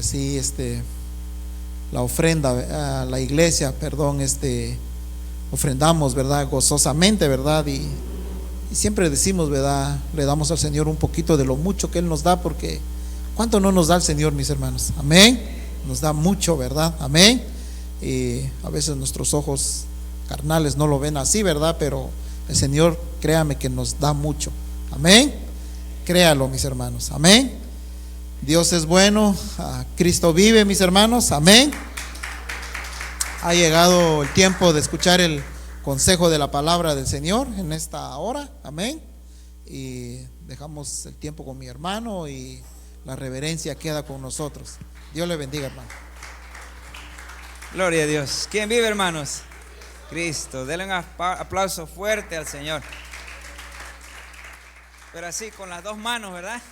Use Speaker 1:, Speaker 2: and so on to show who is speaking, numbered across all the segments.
Speaker 1: así la ofrenda a la iglesia, ofrendamos, ¿verdad? Gozosamente, ¿verdad? Y siempre decimos, ¿verdad? Le damos al Señor un poquito de lo mucho que Él nos da, porque ¿cuánto no nos da el Señor, mis hermanos? Amén. Nos da mucho, ¿verdad? Amén. Y a veces nuestros ojos carnales no lo ven así, ¿verdad? Pero el Señor, créame que nos da mucho. Amén. Créalo, mis hermanos. Amén. Dios es bueno. Cristo vive, mis hermanos. Amén. Ha llegado el tiempo de escuchar el consejo de la palabra del Señor en esta hora. Amén. Y dejamos el tiempo con mi hermano y la reverencia queda con nosotros. Dios le bendiga, hermano.
Speaker 2: Gloria a Dios. ¿Quién vive, hermanos? Cristo. Denle un aplauso fuerte al Señor. Pero así, con las dos manos, ¿verdad?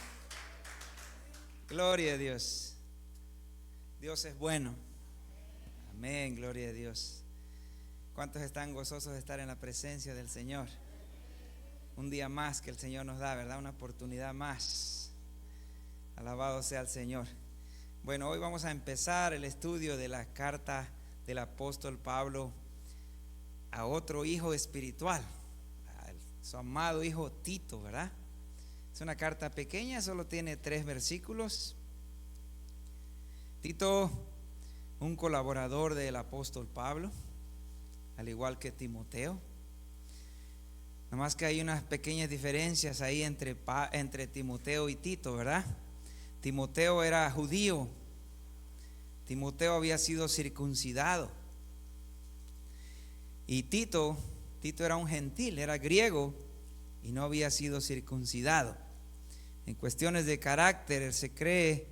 Speaker 2: Gloria a Dios. Dios es bueno. Amén, gloria a Dios. ¿Cuántos están gozosos de estar en la presencia del Señor? Un día más que el Señor nos da, ¿verdad? Una oportunidad más. Alabado sea el Señor. Bueno, hoy vamos a empezar el estudio de la carta del apóstol Pablo a otro hijo espiritual, a su amado hijo Tito, ¿verdad? Es una carta pequeña, solo tiene 3 versículos. Tito, un colaborador del apóstol Pablo, al igual que Timoteo. Nada más que hay unas pequeñas diferencias ahí entre Timoteo y Tito, ¿verdad? Timoteo era judío. Timoteo había sido circuncidado. Y Tito era un gentil, era griego y no había sido circuncidado. En cuestiones de carácter, se cree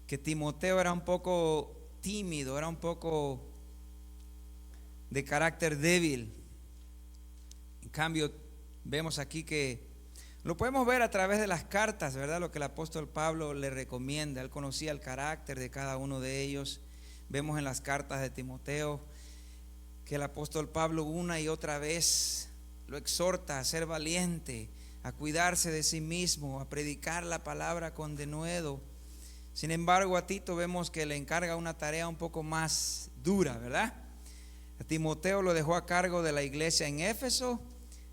Speaker 2: que Timoteo era un poco tímido, era un poco de carácter débil. En cambio, vemos aquí que lo podemos ver a través de las cartas, ¿verdad? Lo que el apóstol Pablo le recomienda. Él conocía el carácter de cada uno de ellos. Vemos en las cartas de Timoteo que el apóstol Pablo una y otra vez lo exhorta a ser valiente, a cuidarse de sí mismo, a predicar la palabra con denuedo. Sin embargo, a Tito vemos que le encarga una tarea un poco más dura, ¿verdad? A Timoteo lo dejó a cargo de la iglesia en Éfeso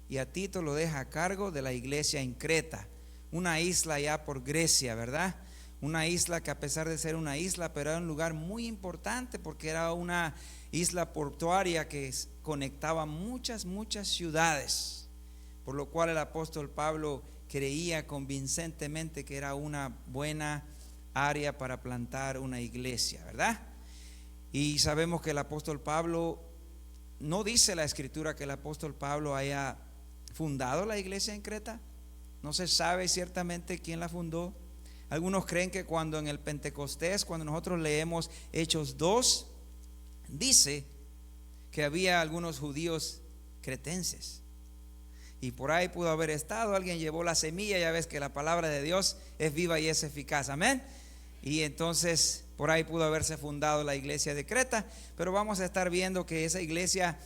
Speaker 2: y a Tito lo deja a cargo de la iglesia en Creta, una isla ya por Grecia, ¿verdad? Una isla que, a pesar de ser una isla, pero era un lugar muy importante porque era una isla portuaria que conectaba muchas ciudades. Por lo cual el apóstol Pablo creía convincentemente que era una buena área para plantar una iglesia, ¿verdad? Y sabemos que el apóstol Pablo, no dice la escritura que el apóstol Pablo haya fundado la iglesia en Creta. No se sabe ciertamente quién la fundó. Algunos creen que cuando en el Pentecostés, cuando nosotros leemos Hechos 2, dice que había algunos judíos cretenses. Y por ahí pudo haber estado, alguien llevó la semilla. Ya ves que la palabra de Dios es viva y es eficaz, amén. Y entonces por ahí pudo haberse fundado la iglesia de Creta. Pero vamos a estar viendo que esa iglesia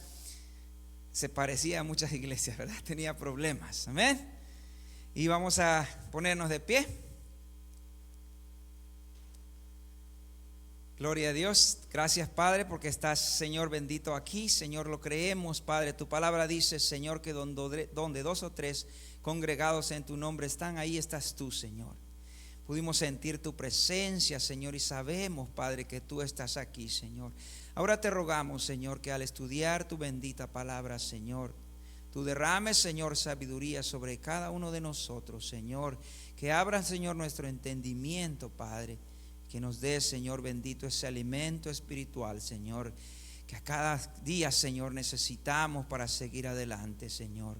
Speaker 2: se parecía a muchas iglesias, ¿verdad? Tenía problemas, amén. Y vamos a ponernos de pie. Gloria a Dios. Gracias, Padre, porque estás, Señor, bendito aquí. Señor, lo creemos, Padre. Tu palabra dice, Señor, que donde 2 o 3 congregados en tu nombre están, ahí estás tú, Señor. Pudimos sentir tu presencia, Señor, y sabemos, Padre, que tú estás aquí, Señor. Ahora te rogamos, Señor, que al estudiar tu bendita palabra, Señor, tú derrames, Señor, sabiduría sobre cada uno de nosotros, Señor. Que abra, Señor, nuestro entendimiento, Padre. Que nos dé, Señor bendito, ese alimento espiritual, Señor, que a cada día, Señor, necesitamos para seguir adelante, Señor.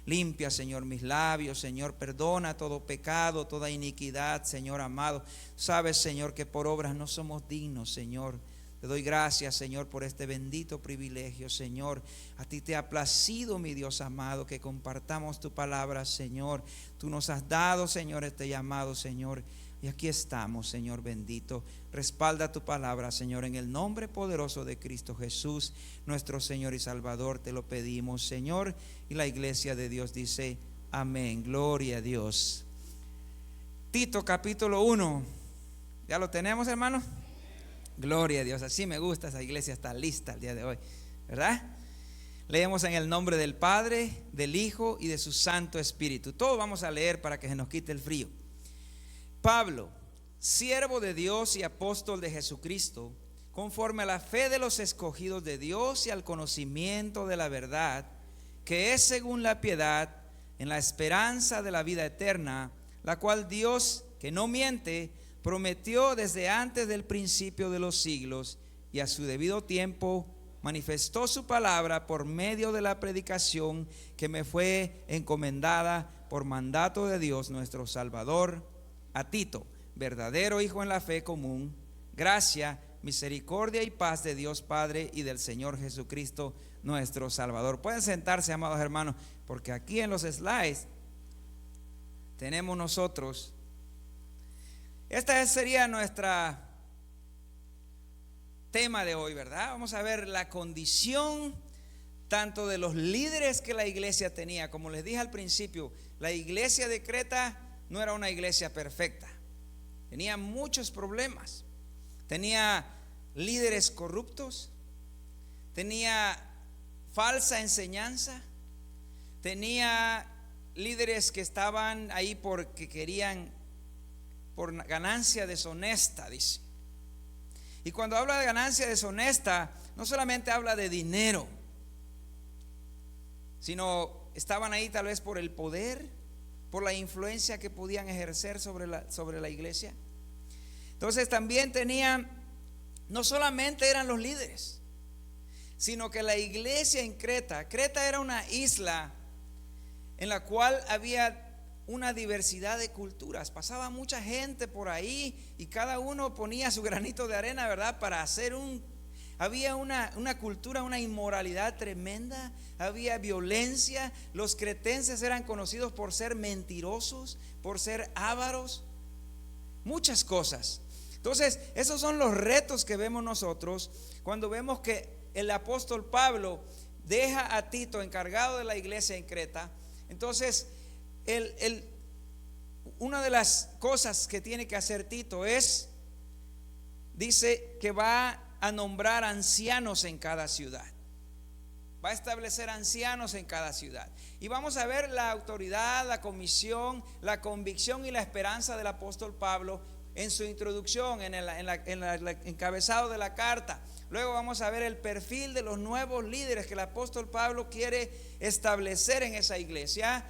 Speaker 2: Limpia, Señor, mis labios, Señor, perdona todo pecado, toda iniquidad, Señor amado. Sabes, Señor, que por obras no somos dignos, Señor. Te doy gracias, Señor, por este bendito privilegio, Señor. A ti te ha placido, mi Dios amado, que compartamos tu palabra, Señor. Tú nos has dado, Señor, este llamado, Señor. Y aquí estamos, Señor bendito. Respalda tu palabra, Señor, en el nombre poderoso de Cristo Jesús, nuestro Señor y Salvador. Te lo pedimos, Señor. Y la iglesia de Dios dice amén. Gloria a Dios. Tito capítulo 1. ¿Ya lo tenemos, hermano? Gloria a Dios, así me gusta, esa iglesia está lista el día de hoy, ¿verdad? Leemos en el nombre del Padre, del Hijo y de su Santo Espíritu. Todos vamos a leer para que se nos quite el frío. Pablo, siervo de Dios y apóstol de Jesucristo, conforme a la fe de los escogidos de Dios y al conocimiento de la verdad, que es según la piedad, en la esperanza de la vida eterna, la cual Dios, que no miente, prometió desde antes del principio de los siglos, y a su debido tiempo manifestó su palabra por medio de la predicación que me fue encomendada por mandato de Dios nuestro Salvador, a Tito, verdadero hijo en la fe común. Gracia, misericordia y paz de Dios Padre y del Señor Jesucristo nuestro Salvador. Pueden sentarse, amados hermanos, porque aquí en los slides tenemos nosotros, esta sería nuestra tema de hoy, ¿verdad? Vamos a ver la condición tanto de los líderes que la iglesia tenía. Como les dije al principio, la iglesia de Creta no era una iglesia perfecta, tenía muchos problemas, tenía líderes corruptos, tenía falsa enseñanza, tenía líderes que estaban ahí porque querían, por ganancia deshonesta, dice. Y cuando habla de ganancia deshonesta, no solamente habla de dinero, sino estaban ahí tal vez por el poder, por la influencia que podían ejercer sobre la iglesia. Entonces también tenían, no solamente eran los líderes, sino que la iglesia en Creta era una isla en la cual había una diversidad de culturas. Pasaba mucha gente por ahí y cada uno ponía su granito de arena, ¿verdad? Para hacer había una cultura, una inmoralidad tremenda, había violencia. Los cretenses eran conocidos por ser mentirosos, por ser ávaros, muchas cosas. Entonces, esos son los retos que vemos nosotros cuando vemos que el apóstol Pablo deja a Tito encargado de la iglesia en Creta. Entonces, una de las cosas que tiene que hacer Tito dice que va a nombrar ancianos en cada ciudad. Va a establecer ancianos en cada ciudad. Y vamos a ver la autoridad, la comisión, la convicción y la esperanza del apóstol Pablo en su introducción, en el encabezado de la carta. Luego vamos a ver el perfil de los nuevos líderes que el apóstol Pablo quiere establecer en esa iglesia.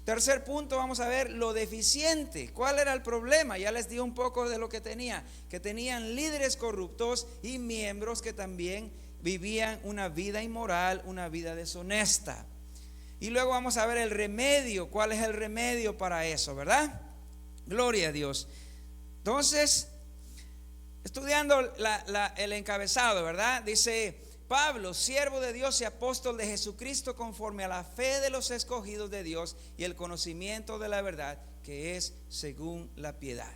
Speaker 2: Tercer punto, vamos a ver lo deficiente. ¿Cuál era el problema? Ya les di un poco de lo que tenía, que tenían líderes corruptos y miembros que también vivían una vida inmoral, una vida deshonesta. Y luego vamos a ver el remedio. ¿Cuál es el remedio para eso, verdad? Gloria a Dios. Entonces, estudiando el encabezado, ¿verdad? Dice: Pablo, siervo de Dios y apóstol de Jesucristo, conforme a la fe de los escogidos de Dios y el conocimiento de la verdad, que es según la piedad.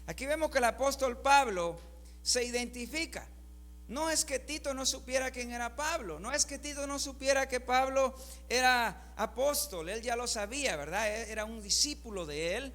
Speaker 2: Aquí vemos que el apóstol Pablo se identifica. No es que Tito no supiera quién era Pablo, no es que Tito no supiera que Pablo era apóstol, él ya lo sabía, ¿verdad? Era un discípulo de él.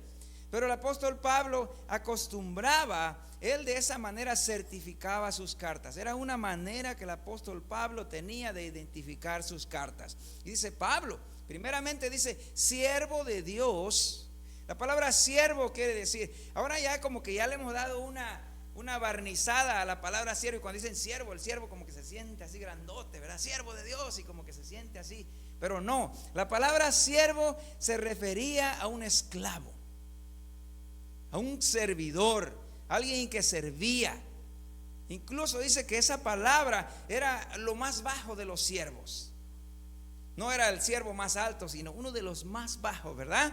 Speaker 2: Pero el apóstol Pablo acostumbraba, él de esa manera certificaba sus cartas. Era una manera que el apóstol Pablo tenía de identificar sus cartas. Y dice Pablo, primeramente dice siervo de Dios. La palabra siervo quiere decir, ahora ya como que ya le hemos dado una barnizada a la palabra siervo. Y cuando dicen siervo, el siervo como que se siente así grandote, ¿verdad? Siervo de Dios, y como que se siente así. Pero no, la palabra siervo se refería a un esclavo, a un servidor, alguien que servía. Incluso dice que esa palabra era lo más bajo de los siervos. No era el siervo más alto, sino uno de los más bajos, ¿verdad?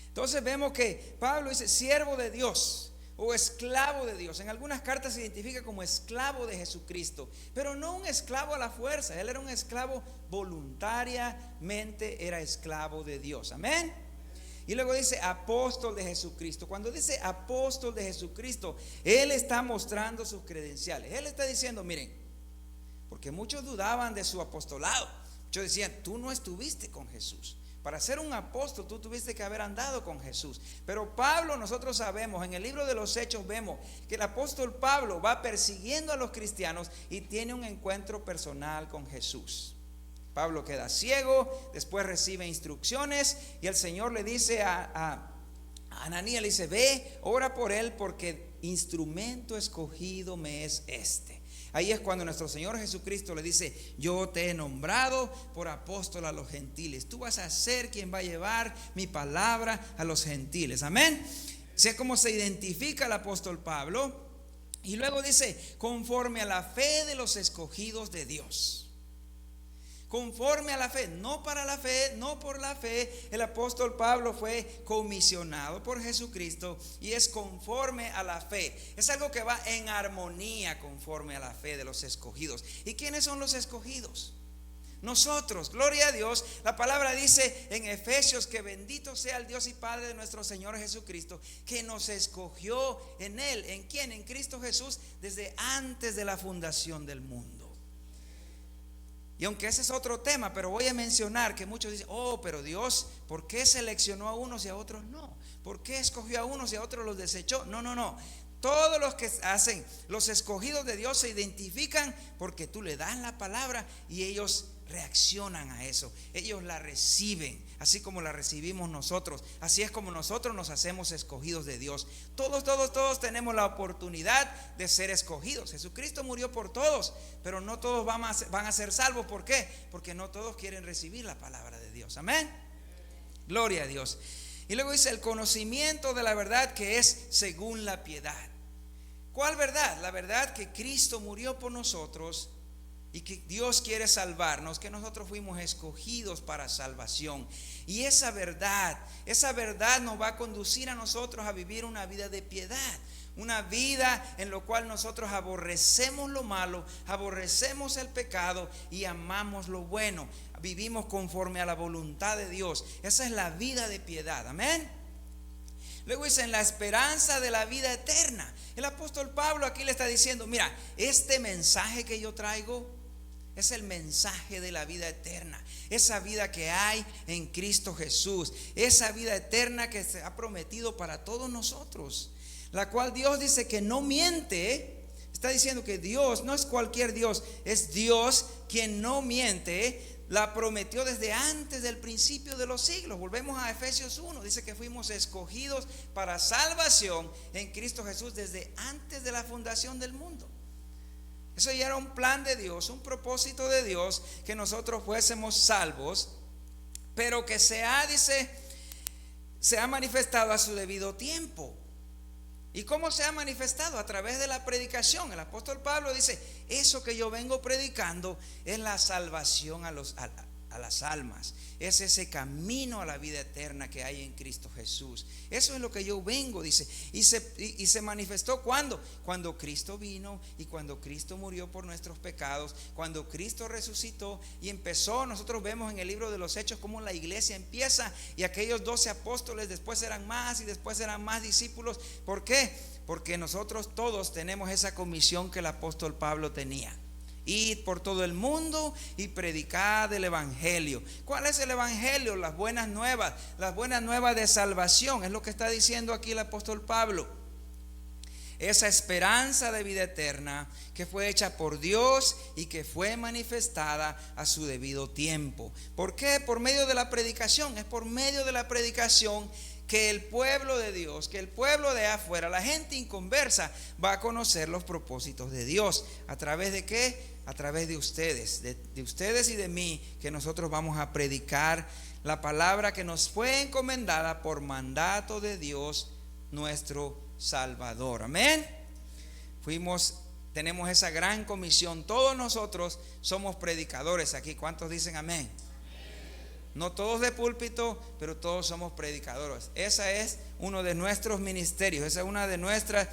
Speaker 2: Entonces vemos que Pablo dice siervo de Dios o esclavo de Dios. En algunas cartas se identifica como esclavo de Jesucristo, pero no un esclavo a la fuerza. Él era un esclavo voluntariamente, era esclavo de Dios. Amén. Y luego dice apóstol de Jesucristo. Cuando dice apóstol de Jesucristo, él está mostrando sus credenciales. Él está diciendo, miren, porque muchos dudaban de su apostolado. Muchos decían, tú no estuviste con Jesús, Para ser un apóstol tú tuviste que haber andado con Jesús. Pero Pablo, nosotros sabemos, en el libro de los Hechos vemos que el apóstol Pablo va persiguiendo a los cristianos y tiene un encuentro personal con Jesús. Pablo queda ciego, después recibe instrucciones y el Señor le dice a Ananías, le dice: ve, ora por él, porque instrumento escogido me es este. Ahí es cuando nuestro Señor Jesucristo le dice: yo te he nombrado por apóstol a los gentiles. Tú vas a ser quien va a llevar mi palabra a los gentiles. Amén. Sé cómo se identifica el apóstol Pablo. Y luego dice: conforme a la fe de los escogidos de Dios. Conforme a la fe, no para la fe, no por la fe. El apóstol Pablo fue comisionado por Jesucristo y es conforme a la fe. Es algo que va en armonía conforme a la fe de los escogidos. ¿Y quiénes son los escogidos? Nosotros, gloria a Dios. La palabra dice en Efesios que bendito sea el Dios y Padre de nuestro Señor Jesucristo, que nos escogió en Él. ¿En quién? En Cristo Jesús, desde antes de la fundación del mundo. Y aunque ese es otro tema, pero voy a mencionar que muchos dicen: oh, pero Dios, ¿por qué seleccionó a unos y a otros no? ¿Por qué escogió a unos y a otros los desechó? No. Todos los que hacen los escogidos de Dios se identifican porque tú le das la palabra y ellos reaccionan a eso. Ellos la reciben, así como la recibimos nosotros. Así es como nosotros nos hacemos escogidos de Dios. Todos tenemos la oportunidad de ser escogidos. Jesucristo murió por todos, pero no todos van a ser salvos. ¿Por qué? Porque no todos quieren recibir la palabra de Dios. Amén. Gloria a Dios. Y luego dice: el conocimiento de la verdad que es según la piedad. ¿Cuál verdad? La verdad que Cristo murió por nosotros y que Dios quiere salvarnos, que nosotros fuimos escogidos para salvación. Y esa verdad nos va a conducir a nosotros a vivir una vida de piedad. Una vida en la cual nosotros aborrecemos lo malo, aborrecemos el pecado y amamos lo bueno. Vivimos conforme a la voluntad de Dios. Esa es la vida de piedad. Amén. Luego dice: en la esperanza de la vida eterna. El apóstol Pablo aquí le está diciendo: mira, este mensaje que yo traigo es el mensaje de la vida eterna. Esa vida que hay en Cristo Jesús. Esa vida eterna que se ha prometido para todos nosotros. La cual Dios dice que no miente. Está diciendo que Dios no es cualquier Dios. Es Dios quien no miente. La prometió desde antes del principio de los siglos. Volvemos a Efesios 1. Dice que fuimos escogidos para salvación en Cristo Jesús desde antes de la fundación del mundo. Eso ya era un plan de Dios, un propósito de Dios, que nosotros fuésemos salvos, pero que se ha manifestado a su debido tiempo. ¿Y cómo se ha manifestado? A través de la predicación. El apóstol Pablo dice: eso que yo vengo predicando es la salvación a las almas. Es ese camino a la vida eterna que hay en Cristo Jesús. Eso es lo que yo vengo, dice. Y se manifestó ¿cuándo? Cuando Cristo vino y cuando Cristo murió por nuestros pecados, cuando Cristo resucitó y empezó. Nosotros vemos en el libro de los Hechos cómo la iglesia empieza, y aquellos 12 apóstoles después eran más y después eran más discípulos. ¿Por qué? Porque nosotros todos tenemos esa comisión que el apóstol Pablo tenía: id por todo el mundo y predicad el evangelio. ¿Cuál es el evangelio? Las buenas nuevas de salvación. Es lo que está diciendo aquí el apóstol Pablo. Esa esperanza de vida eterna que fue hecha por Dios y que fue manifestada a su debido tiempo. ¿Por qué? Por medio de la predicación. Es por medio de la predicación que el pueblo de Dios, que el pueblo de afuera, la gente inconversa, va a conocer los propósitos de Dios. ¿A través de qué? A través de ustedes, de ustedes y de mí, que nosotros vamos a predicar la palabra que nos fue encomendada por mandato de Dios nuestro Salvador. Amén. Tenemos esa gran comisión. Todos nosotros somos predicadores aquí. ¿Cuántos dicen amén? No todos de púlpito, pero todos somos predicadores. Esa es uno de nuestros ministerios. Esa es una de nuestras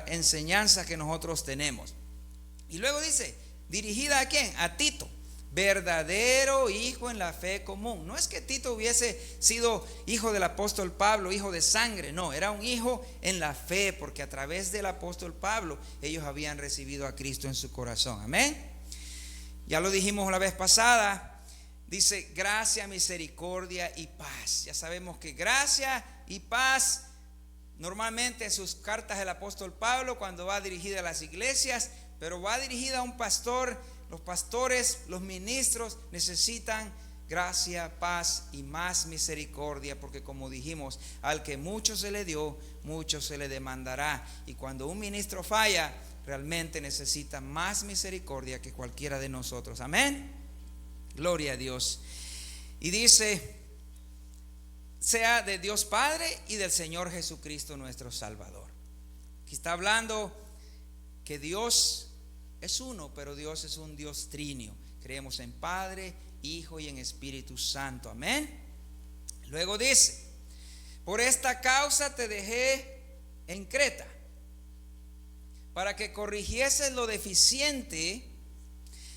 Speaker 2: enseñanzas que nosotros tenemos. Y luego dice: ¿dirigida a quién? A Tito, verdadero hijo en la fe común. No es que Tito hubiese sido hijo del apóstol Pablo, hijo de sangre. No, era un hijo en la fe, porque a través del apóstol Pablo ellos habían recibido a Cristo en su corazón. Amén. Ya lo dijimos la vez pasada. dice gracia, misericordia y paz. Ya sabemos que gracia y paz, normalmente en sus cartas el apóstol Pablo, cuando va dirigida a las iglesias, pero va dirigida a un pastor. Los pastores, los ministros necesitan gracia, paz y más misericordia, porque como dijimos, al que mucho se le dio, mucho se le demandará. Y cuando un ministro falla, realmente necesita más misericordia que cualquiera de nosotros. Amén. Gloria a Dios. Y dice, sea de Dios Padre y del Señor Jesucristo nuestro Salvador. Aquí está hablando que Dios es uno, pero Dios es un Dios trinio. Creemos en Padre, Hijo y en Espíritu Santo. Amén. Luego dice, por esta causa te dejé en Creta, para que corrigieses lo deficiente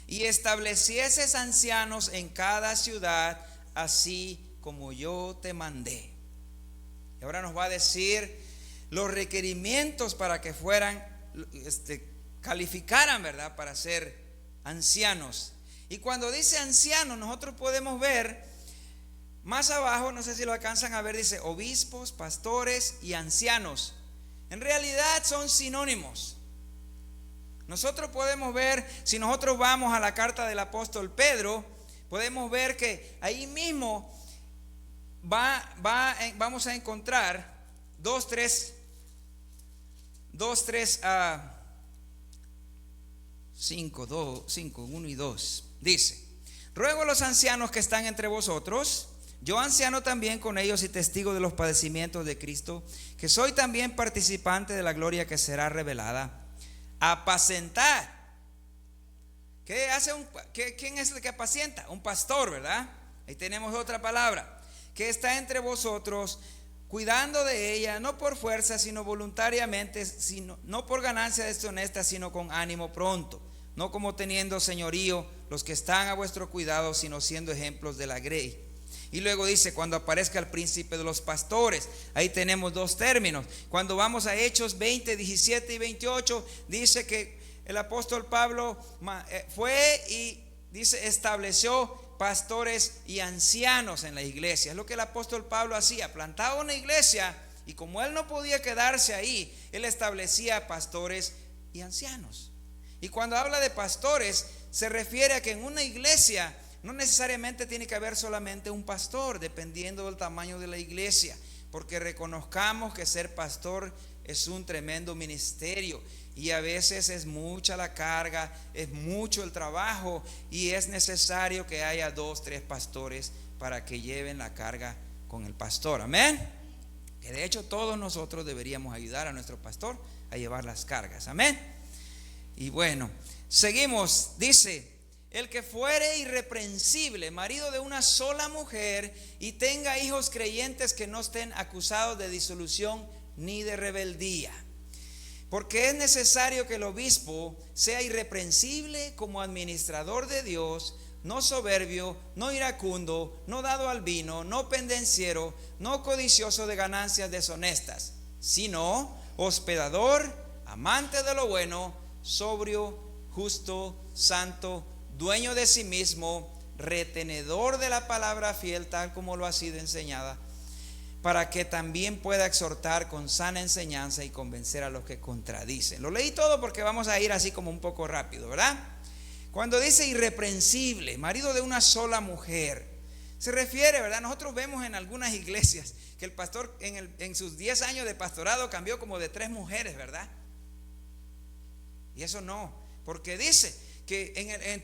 Speaker 2: y establecieses ancianos en cada ciudad, así como yo te mandé. Y ahora nos va a decir los requerimientos para que fueran, calificaran, ¿verdad?, para ser ancianos. Y cuando dice ancianos, nosotros podemos ver más abajo, no sé si lo alcanzan a ver, dice obispos, pastores y ancianos. En realidad son sinónimos. Nosotros podemos ver, si nosotros vamos a la carta del apóstol Pedro, podemos ver que ahí mismo vamos a encontrar 1 y 2. Dice, ruego a los ancianos que están entre vosotros, yo anciano también con ellos y testigo de los padecimientos de Cristo, que soy también participante de la gloria que será revelada, apacentar. ¿Quién es el que apacienta? Un pastor, ¿verdad? Ahí tenemos otra palabra, que está entre vosotros, cuidando de ella, no por fuerza, sino voluntariamente, no por ganancia deshonesta, sino con ánimo pronto, no como teniendo señorío los que están a vuestro cuidado, sino siendo ejemplos de la grey. Y luego dice, cuando aparezca el príncipe de los pastores. Ahí tenemos dos términos. Cuando vamos a Hechos 20, 17 y 28, dice que el apóstol Pablo fue y dice, estableció pastores y ancianos en la iglesia. Es lo que el apóstol Pablo hacía, plantaba una iglesia y como él no podía quedarse ahí, él establecía pastores y ancianos. Y cuando habla de pastores, se refiere a que en una iglesia no necesariamente tiene que haber solamente un pastor, dependiendo del tamaño de la iglesia, porque reconozcamos que ser pastor es un tremendo ministerio y a veces es mucha la carga, es mucho el trabajo y es necesario que haya 2, 3 pastores para que lleven la carga con el pastor. Amén. Que de hecho todos nosotros deberíamos ayudar a nuestro pastor a llevar las cargas. Amén. Y bueno, seguimos. Dice, el que fuere irreprensible, marido de una sola mujer, y tenga hijos creyentes que no estén acusados de disolución ni de rebeldía. Porque es necesario que el obispo sea irreprensible como administrador de Dios, no soberbio, no iracundo, no dado al vino, no pendenciero, no codicioso de ganancias deshonestas, sino hospedador, amante de lo bueno, sobrio, justo, santo, dueño de sí mismo, retenedor de la palabra fiel, tal como lo ha sido enseñada, para que también pueda exhortar con sana enseñanza y convencer a los que contradicen. Lo leí todo porque vamos a ir así como un poco rápido, ¿verdad? Cuando dice irreprensible, marido de una sola mujer, se refiere, ¿verdad? Nosotros vemos en algunas iglesias que el pastor en sus 10 años de pastorado cambió como de 3 mujeres, ¿verdad? Y eso no, porque dice que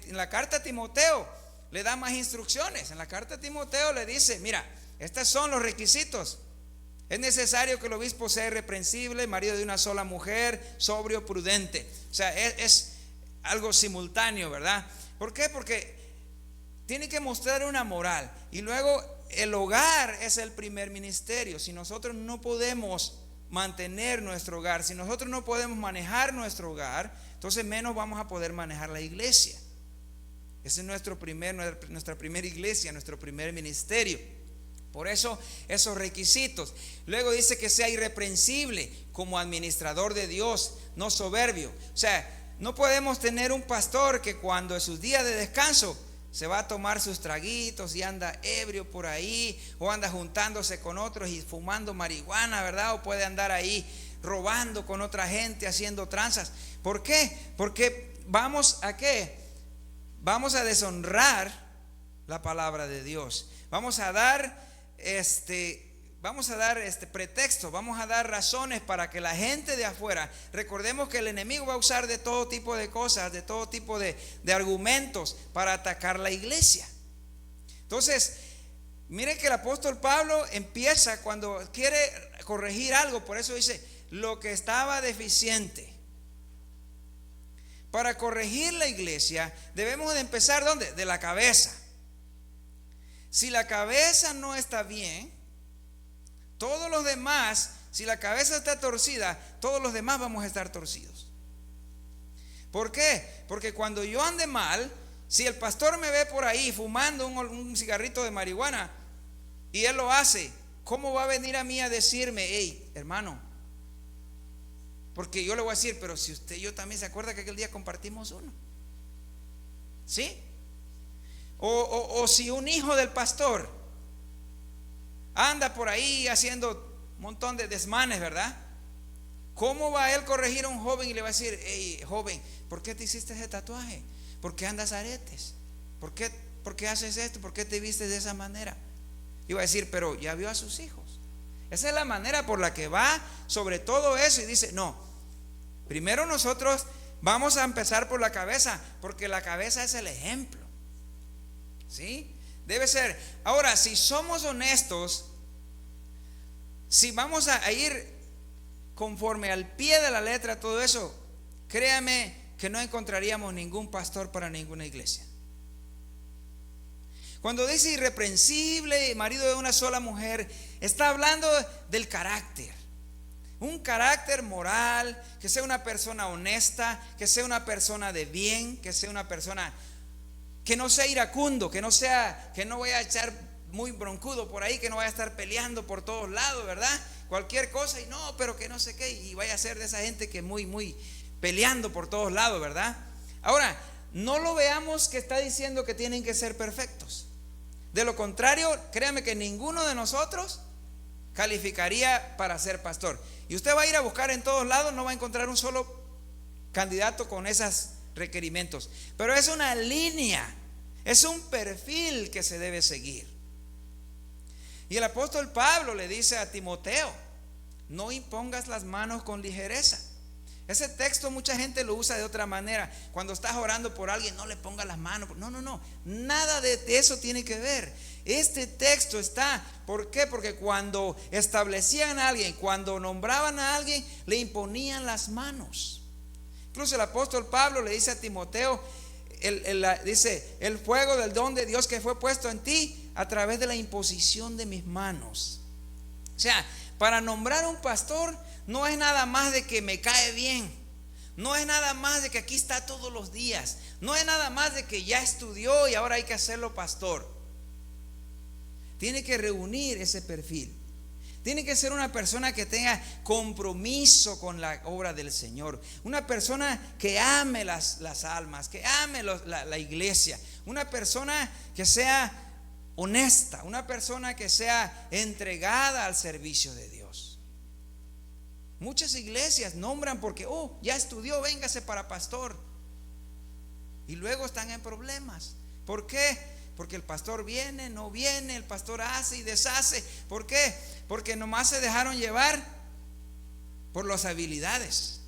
Speaker 2: en la carta a Timoteo le da más instrucciones. En la carta a Timoteo le dice, mira, estos son los requisitos. Es necesario que el obispo sea irreprensible, marido de una sola mujer, sobrio, prudente. O sea, es algo simultáneo, ¿verdad? ¿Por qué? Porque tiene que mostrar una moral. Y luego el hogar es el primer ministerio. Si nosotros no podemos mantener nuestro hogar, si nosotros no podemos manejar nuestro hogar, entonces menos vamos a poder manejar la iglesia. Ese es nuestra primera iglesia, nuestro primer ministerio. Por eso esos requisitos. Luego dice que sea irreprensible como administrador de Dios, no soberbio. O sea, no podemos tener un pastor que cuando en sus días de descanso se va a tomar sus traguitos y anda ebrio por ahí, o anda juntándose con otros y fumando marihuana, ¿verdad? O puede andar ahí robando con otra gente, haciendo tranzas. ¿Por qué? Porque vamos a ¿qué? Vamos a deshonrar la palabra de Dios. Vamos a dar pretexto, vamos a dar razones para que la gente de afuera, recordemos que el enemigo va a usar de todo tipo de cosas, de todo tipo de argumentos para atacar la iglesia. Entonces, miren que el apóstol Pablo empieza cuando quiere corregir algo, por eso dice, lo que estaba deficiente. Para corregir la iglesia, debemos de empezar, ¿dónde? De la cabeza. Si la cabeza no está bien, todos los demás, si la cabeza está torcida, todos los demás vamos a estar torcidos. ¿Por qué? Porque cuando yo ande mal, si el pastor me ve por ahí fumando un cigarrito de marihuana y él lo hace, ¿cómo va a venir a mí a decirme, hey, hermano? Porque yo le voy a decir, pero si usted y yo también se acuerda que aquel día compartimos uno. ¿Sí? O si un hijo del pastor anda por ahí haciendo un montón de desmanes, ¿verdad? ¿Cómo va él corregir a un joven y le va a decir, hey, joven, ¿por qué te hiciste ese tatuaje? ¿Por qué andas aretes? ¿Por qué haces esto? ¿Por qué te vistes de esa manera? Y va a decir, pero ya vio a sus hijos. Esa es la manera por la que va sobre todo eso y dice, no, primero nosotros vamos a empezar por la cabeza, porque la cabeza es el ejemplo. ¿Sí? Debe ser. Ahora, si somos honestos, si vamos a ir conforme al pie de la letra todo eso, créame que no encontraríamos ningún pastor para ninguna iglesia. Cuando dice irreprensible, marido de una sola mujer, está hablando del carácter. Un carácter moral, que sea una persona honesta, que sea una persona de bien, que sea una persona que no sea iracundo, que no vaya a echar muy broncudo por ahí, que no vaya a estar peleando por todos lados, ¿verdad? Cualquier cosa y no, pero que no sé qué, y vaya a ser de esa gente que muy peleando por todos lados, ¿verdad? Ahora, no lo veamos que está diciendo que tienen que ser perfectos. De lo contrario, créame que ninguno de nosotros calificaría para ser pastor. Y usted va a ir a buscar en todos lados, no va a encontrar un solo candidato con esos requerimientos. Pero es una línea, es un perfil que se debe seguir. Y el apóstol Pablo le dice a Timoteo, no impongas las manos con ligereza. Ese texto mucha gente lo usa de otra manera. Cuando estás orando por alguien, no le pongas las manos. No, nada de eso tiene que ver. Este texto está, ¿por qué? Porque cuando establecían a alguien, cuando nombraban a alguien, le imponían las manos. Incluso el apóstol Pablo le dice a Timoteo, dice, el fuego del don de Dios que fue puesto en ti a través de la imposición de mis manos. O sea, para nombrar un pastor no es nada más de que me cae bien, no es nada más de que aquí está todos los días, no es nada más de que ya estudió y ahora hay que hacerlo pastor. Tiene que reunir ese perfil. Tiene que ser una persona que tenga compromiso con la obra del Señor. Una persona que ame las almas, que ame la iglesia. Una persona que sea honesta, una persona que sea entregada al servicio de Dios. Muchas iglesias nombran porque, ya estudió, véngase para pastor. Y luego están en problemas. ¿Por qué? Porque el pastor viene, no viene, el pastor hace y deshace. ¿Por qué? Porque nomás se dejaron llevar por las habilidades.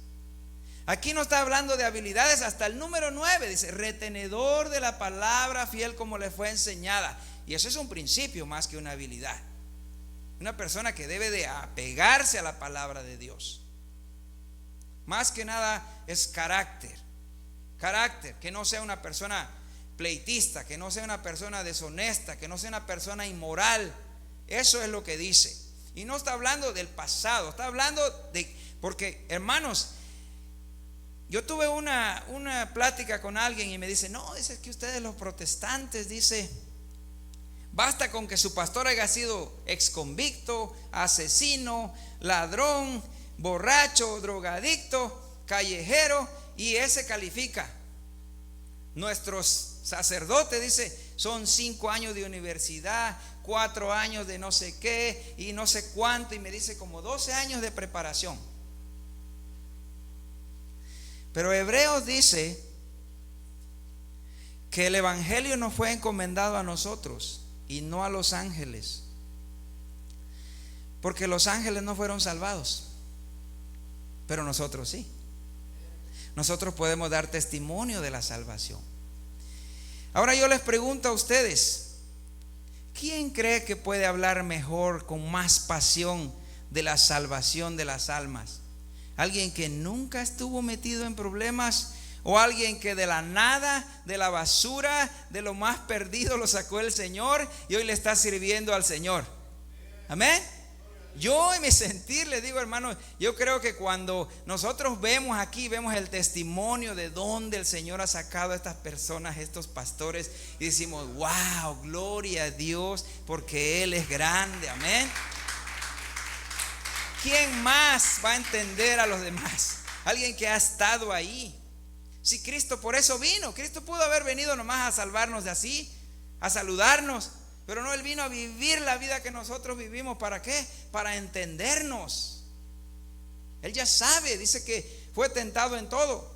Speaker 2: Aquí no está hablando de habilidades, hasta el número 9 dice, retenedor de la palabra fiel como le fue enseñada. Y eso es un principio más que una habilidad. Una persona que debe de apegarse a la palabra de Dios. Más que nada es carácter. Carácter, que no sea una persona pleitista, que no sea una persona deshonesta, que no sea una persona inmoral. Eso es lo que dice. Y no está hablando del pasado, está hablando de, porque hermanos, yo tuve una plática con alguien y me dice, no, dice que ustedes los protestantes, dice, basta con que su pastor haya sido exconvicto, asesino, ladrón, borracho, drogadicto, callejero, y ese califica. Nuestros sacerdotes, dice, son 5 años de universidad, 4 años de no sé qué y no sé cuánto, y me dice como 12 años de preparación. Pero Hebreos dice que el evangelio nos fue encomendado a nosotros y no a los ángeles, porque los ángeles no fueron salvados, pero nosotros sí. Nosotros podemos dar testimonio de la salvación. Ahora yo les pregunto a ustedes, ¿quién cree que puede hablar mejor, con más pasión, de la salvación de las almas? ¿Alguien que nunca estuvo metido en problemas? ¿O alguien que de la nada, de la basura, de lo más perdido lo sacó el Señor y hoy le está sirviendo al Señor? Amén. Yo en mi sentir les digo, hermano, yo creo que cuando nosotros vemos aquí, vemos el testimonio de dónde el Señor ha sacado a estas personas, estos pastores, y decimos, wow, gloria a Dios, porque Él es grande, amén. ¿Quién más va a entender a los demás? Alguien que ha estado ahí. Si Cristo por eso vino, Cristo pudo haber venido nomás a salvarnos de así, a saludarnos. Pero no, Él vino a vivir la vida que nosotros vivimos. ¿Para qué? Para entendernos. Él ya sabe, dice que fue tentado en todo.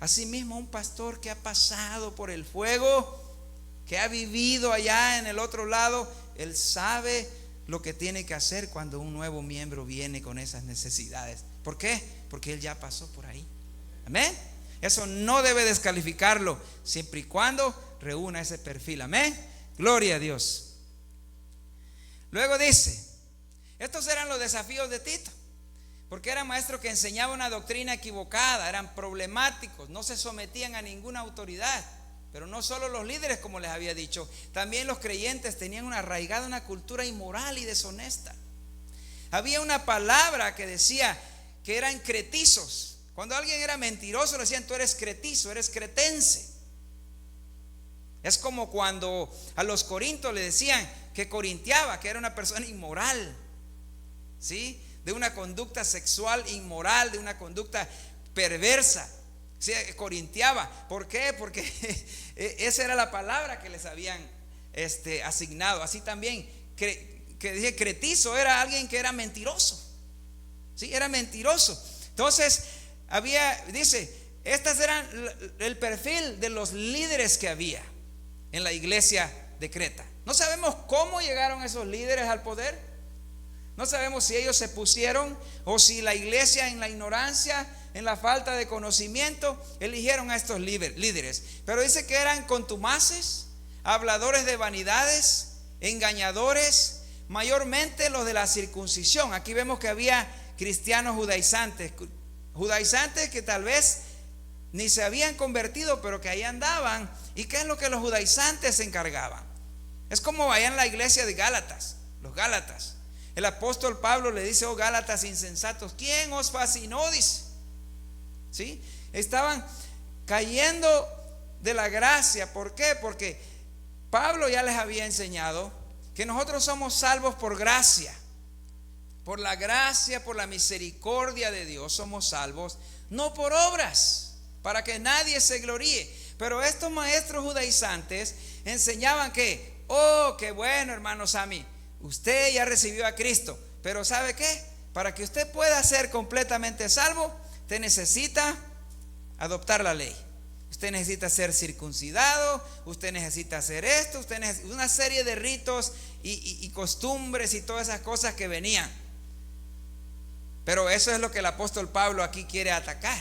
Speaker 2: Asimismo, un pastor que ha pasado por el fuego, que ha vivido allá en el otro lado, él sabe lo que tiene que hacer cuando un nuevo miembro viene con esas necesidades. ¿Por qué? Porque él ya pasó por ahí. Amén. Eso no debe descalificarlo, siempre y cuando reúna ese perfil. Amén. Gloria a Dios. Luego dice, estos eran los desafíos de Tito, porque era maestro que enseñaba una doctrina equivocada, eran problemáticos, no se sometían a ninguna autoridad. Pero no solo los líderes, como les había dicho, también los creyentes tenían una arraigada una cultura inmoral y deshonesta. Había una palabra que decía que eran cretizos. Cuando alguien era mentiroso le decían, tú eres cretizo, eres cretense. Es como cuando a los corintios le decían que corintiaba, que era una persona inmoral, ¿sí? De una conducta sexual inmoral, de una conducta perversa. ¿Sí? Corintiaba. ¿Por qué? Porque esa era la palabra que les habían asignado. Así también que dije cretizo era alguien que era mentiroso. ¿Sí? Era mentiroso. Entonces dice, estas eran el perfil de los líderes que había en la iglesia de Creta. No sabemos cómo llegaron esos líderes al poder. No sabemos si ellos se pusieron o si la iglesia en la ignorancia, en la falta de conocimiento, eligieron a estos líderes. Pero dice que eran contumaces, habladores de vanidades, engañadores, mayormente los de la circuncisión. Aquí vemos que había cristianos judaizantes que tal vez ni se habían convertido, pero que ahí andaban. ¿Y qué es lo que los judaizantes se encargaban? Es como allá en la iglesia de Gálatas, los Gálatas. El apóstol Pablo le dice, oh Gálatas insensatos, ¿quién os fascinó? Dice, ¿sí? Estaban cayendo de la gracia. ¿Por qué? Porque Pablo ya les había enseñado que nosotros somos salvos por gracia. Por la gracia, por la misericordia de Dios somos salvos, no por obras, para que nadie se gloríe. Pero estos maestros judaizantes enseñaban que, oh, qué bueno, hermano Sammy, usted ya recibió a Cristo, pero ¿sabe qué? Para que usted pueda ser completamente salvo, usted necesita adoptar la ley. Usted necesita ser circuncidado, usted necesita hacer esto, usted necesita una serie de ritos y costumbres y todas esas cosas que venían. Pero eso es lo que el apóstol Pablo aquí quiere atacar.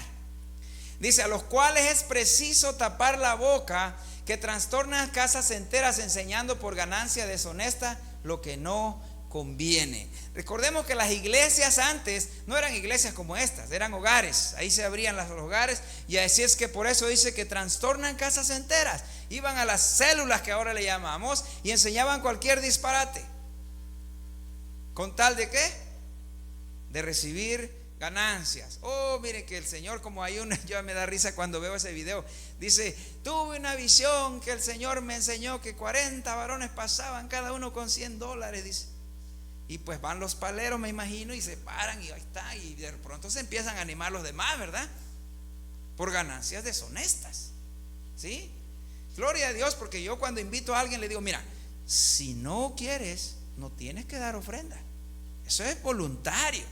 Speaker 2: Dice, a los cuales es preciso tapar la boca, que trastornan casas enteras enseñando por ganancia deshonesta lo que no conviene. Recordemos que las iglesias antes no eran iglesias como estas, eran hogares. Ahí se abrían los hogares, y así es que por eso dice que trastornan casas enteras. Iban a las células que ahora le llamamos y enseñaban cualquier disparate. ¿Con tal de qué? De recibir ganancias. Oh, mire que el Señor, como hay una, yo me da risa cuando veo ese video. Dice, tuve una visión que el Señor me enseñó que 40 varones pasaban cada uno con $100, dice. Y pues van los paleros, me imagino, y se paran y ahí está, y de pronto se empiezan a animar los demás, ¿verdad? Por ganancias deshonestas. ¿sí? Gloria a Dios, porque yo cuando invito a alguien le digo, mira, si no quieres, no tienes que dar ofrenda. Eso es voluntario.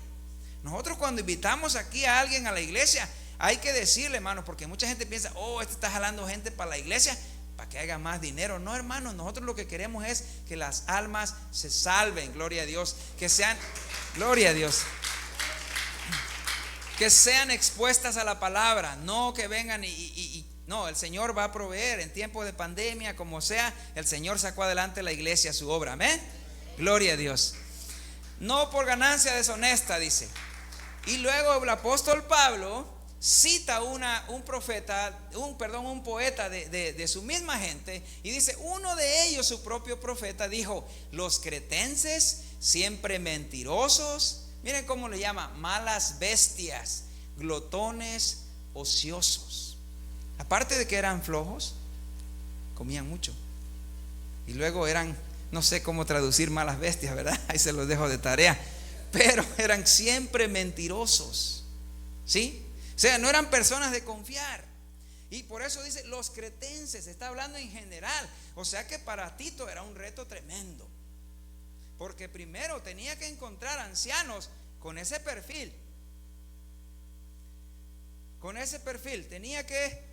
Speaker 2: Nosotros cuando invitamos aquí a alguien a la iglesia, hay que decirle, hermano, porque mucha gente piensa, oh, este está jalando gente para la iglesia para que haga más dinero. No, hermano, nosotros lo que queremos es que las almas se salven, gloria a Dios, que sean, gloria a Dios, que sean expuestas a la palabra, no que vengan no, el Señor va a proveer en tiempos de pandemia, como sea, el Señor sacó adelante la iglesia, su obra, amén, gloria a Dios. No por ganancia deshonesta, dice. Y luego el apóstol Pablo cita un poeta de su misma gente, y dice, uno de ellos, su propio profeta, dijo, los cretenses siempre mentirosos, miren cómo le llama, malas bestias, glotones, ociosos. Aparte de que eran flojos, comían mucho, y luego eran, no sé cómo traducir malas bestias, ¿verdad? Ahí se los dejo de tarea, pero eran siempre mentirosos, ¿sí? O sea, no eran personas de confiar. Y por eso dice los cretenses, está hablando en general. O sea que para Tito era un reto tremendo, porque primero tenía que encontrar ancianos con ese perfil. Con ese perfil tenía que.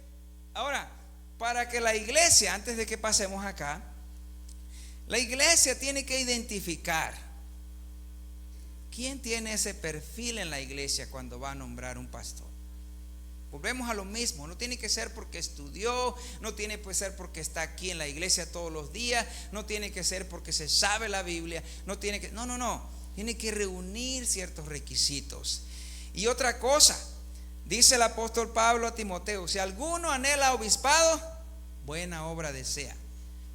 Speaker 2: Ahora, para que la iglesia, antes de que pasemos acá, la iglesia tiene que identificar quién tiene ese perfil en la iglesia cuando va a nombrar un pastor. Volvemos a lo mismo, no tiene que ser porque estudió, no tiene que ser porque está aquí en la iglesia todos los días, no tiene que ser porque se sabe la Biblia, no, tiene que reunir ciertos requisitos. Y otra cosa, dice el apóstol Pablo a Timoteo, si alguno anhela obispado, buena obra desea,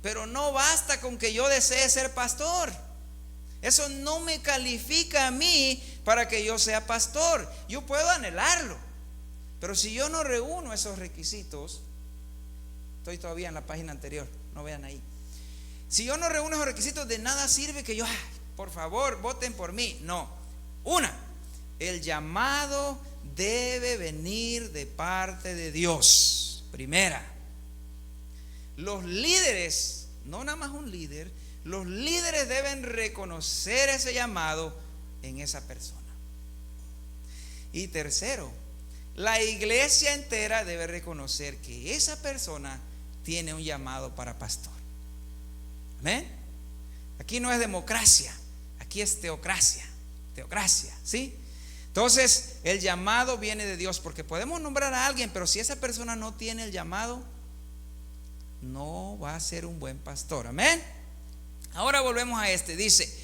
Speaker 2: pero no basta con que yo desee ser pastor. Eso no me califica a mí para que yo sea pastor. Yo puedo anhelarlo, pero si yo no reúno esos requisitos, estoy todavía en la página anterior, no vean ahí. Si yo no reúno esos requisitos, de nada sirve que yo, por favor, voten por mí. No. El llamado debe venir de parte de Dios. Primera, los líderes, no nada más un líder, los líderes deben reconocer ese llamado en esa persona. Y tercero, la iglesia entera debe reconocer que esa persona tiene un llamado para pastor. ¿Amén? Aquí no es democracia, aquí es teocracia, ¿sí? Entonces, el llamado viene de Dios, porque podemos nombrar a alguien, pero si esa persona no tiene el llamado, no va a ser un buen pastor. Amén. Ahora volvemos a dice,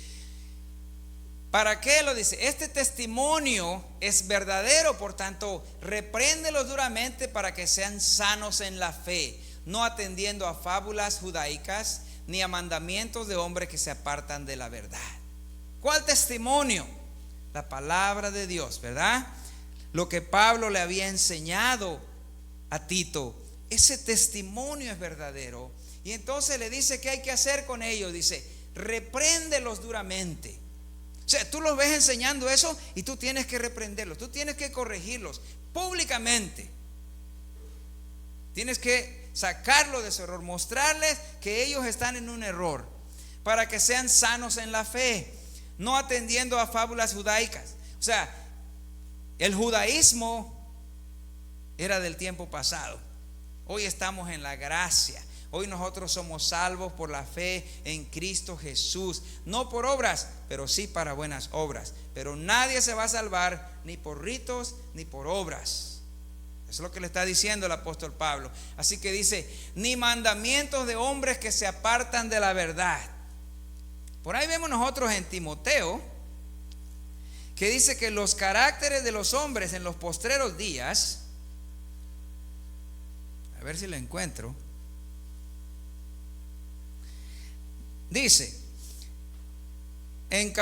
Speaker 2: ¿para qué lo dice? Este testimonio es verdadero, por tanto, repréndelos duramente para que sean sanos en la fe, no atendiendo a fábulas judaicas ni a mandamientos de hombres que se apartan de la verdad. ¿Cuál testimonio? La palabra de Dios, ¿verdad? Lo que Pablo le había enseñado a Tito, ese testimonio es verdadero. Y entonces le dice qué hay que hacer con ellos. Dice, repréndelos duramente. O sea, tú los ves enseñando eso y tú tienes que reprenderlos, tú tienes que corregirlos públicamente. Tienes que sacarlo de su error, mostrarles que ellos están en un error, para que sean sanos en la fe, no atendiendo a fábulas judaicas. O sea, el judaísmo era del tiempo pasado. Hoy estamos en la gracia. Hoy nosotros somos salvos por la fe en Cristo Jesús, no por obras, pero sí para buenas obras. Pero nadie se va a salvar ni por ritos ni por obras. Eso es lo que le está diciendo el apóstol Pablo. Así que dice, ni mandamientos de hombres que se apartan de la verdad. Por ahí vemos nosotros en Timoteo, que dice que los caracteres de los hombres en los postreros días, a ver si lo encuentro. Dice en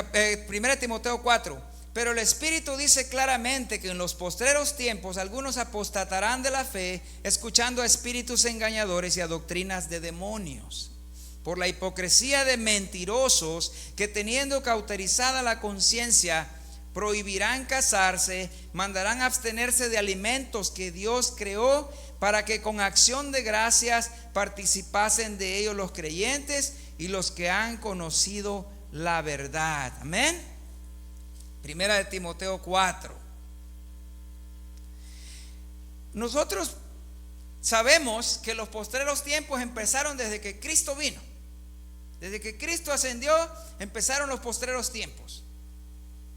Speaker 2: 1 Timoteo 4, pero el Espíritu dice claramente que en los postreros tiempos algunos apostatarán de la fe, escuchando a espíritus engañadores y a doctrinas de demonios, por la hipocresía de mentirosos que, teniendo cauterizada la conciencia, prohibirán casarse, mandarán abstenerse de alimentos que Dios creó para que con acción de gracias participasen de ellos los creyentes y los que han conocido la verdad. Amén. Primera de Timoteo 4. Nosotros sabemos que los postreros tiempos empezaron desde que Cristo vino. Desde que Cristo ascendió, empezaron los postreros tiempos.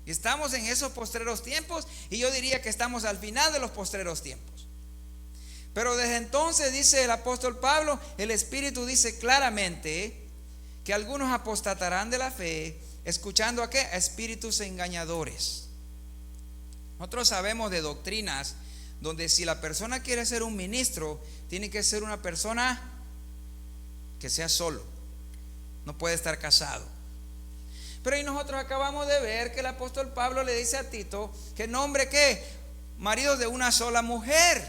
Speaker 2: Y estamos en esos postreros tiempos, y yo diría que estamos al final de los postreros tiempos. Pero desde entonces, dice el apóstol Pablo, el Espíritu dice claramente que algunos apostatarán de la fe, escuchando ¿a qué? A espíritus engañadores. Nosotros sabemos de doctrinas donde si la persona quiere ser un ministro, tiene que ser una persona que sea solo, no puede estar casado. Pero ahí nosotros acabamos de ver que el apóstol Pablo le dice a Tito que nombre ¿qué? Maridos de una sola mujer.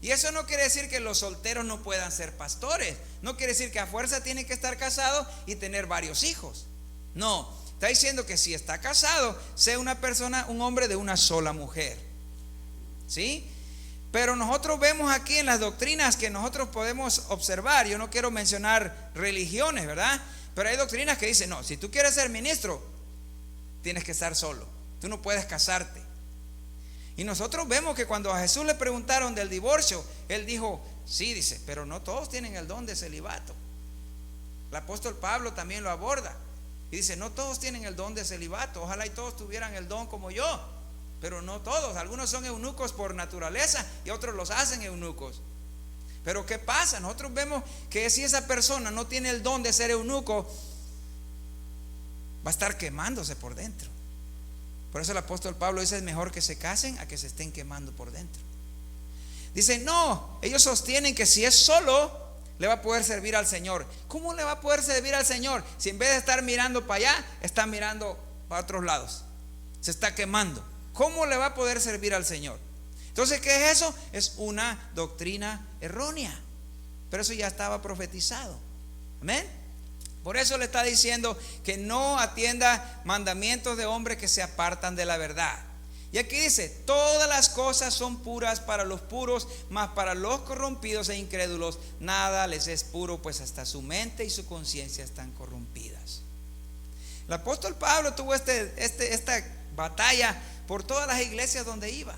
Speaker 2: Y eso no quiere decir que los solteros no puedan ser pastores. No quiere decir que a fuerza tienen que estar casados y tener varios hijos. No, está diciendo que si está casado, sea una persona, un hombre de una sola mujer. ¿Sí? Pero nosotros vemos aquí en las doctrinas que nosotros podemos observar. Yo no quiero mencionar religiones, ¿verdad? Pero hay doctrinas que dicen, no, si tú quieres ser ministro, tienes que estar solo. Tú no puedes casarte. Y nosotros vemos que cuando a Jesús le preguntaron del divorcio, Él dijo, sí, dice, pero no todos tienen el don de celibato. El apóstol Pablo también lo aborda. Y dice, no todos tienen el don de celibato. Ojalá y todos tuvieran el don como yo. Pero no todos. Algunos son eunucos por naturaleza y otros los hacen eunucos. Pero ¿qué pasa? Nosotros vemos que si esa persona no tiene el don de ser eunuco, va a estar quemándose por dentro. Por eso el apóstol Pablo dice, es mejor que se casen a que se estén quemando por dentro. Dice, no, ellos sostienen que si es solo, le va a poder servir al Señor. ¿Cómo le va a poder servir al Señor? Si en vez de estar mirando para allá, está mirando para otros lados. Se está quemando. ¿Cómo le va a poder servir al Señor? Entonces, ¿qué es eso? Es una doctrina errónea. Pero eso ya estaba profetizado. Amén. Por eso le está diciendo que no atienda mandamientos de hombres que se apartan de la verdad. Y aquí dice, todas las cosas son puras para los puros, mas para los corrompidos e incrédulos nada les es puro, pues hasta su mente y su conciencia están corrompidas. El apóstol Pablo tuvo esta batalla por todas las iglesias donde iba.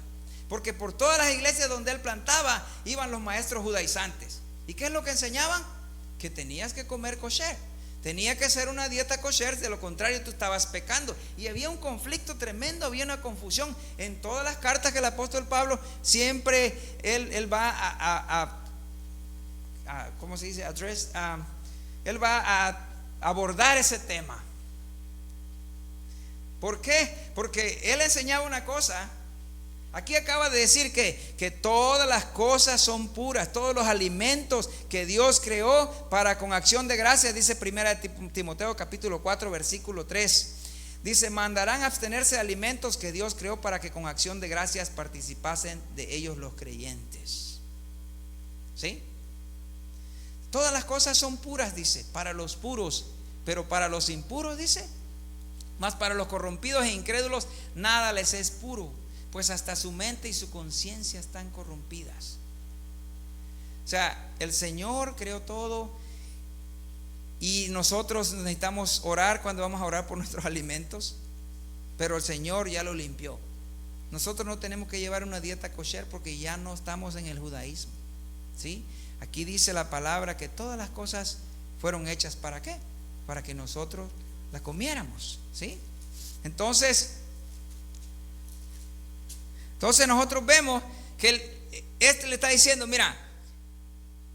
Speaker 2: Porque por todas las iglesias donde él plantaba iban los maestros judaizantes. ¿Y qué es lo que enseñaban? Que tenías que comer kosher. Tenía que ser una dieta kosher, de lo contrario tú estabas pecando. Y había un conflicto tremendo, había una confusión. En todas las cartas que el apóstol Pablo siempre él va a ¿cómo se dice? Él va a abordar ese tema. ¿Por qué? Porque él enseñaba una cosa. Aquí acaba de decir que todas las cosas son puras, todos los alimentos que Dios creó para con acción de gracias, dice primera de Timoteo capítulo 4 versículo 3. Dice, mandarán abstenerse de alimentos que Dios creó para que con acción de gracias participasen de ellos los creyentes. ¿Sí? Todas las cosas son puras, dice, para los puros, pero para los impuros, dice, mas para los corrompidos e incrédulos nada les es puro, pues hasta su mente y su conciencia están corrompidas. O sea, el Señor creó todo y nosotros necesitamos orar cuando vamos a orar por nuestros alimentos, pero el Señor ya lo limpió. Nosotros no tenemos que llevar una dieta kosher porque ya no estamos en el judaísmo. ¿Sí? Aquí dice la palabra que todas las cosas fueron hechas ¿para qué? Para que nosotros las comiéramos. ¿Sí? Entonces nosotros vemos que le está diciendo, mira,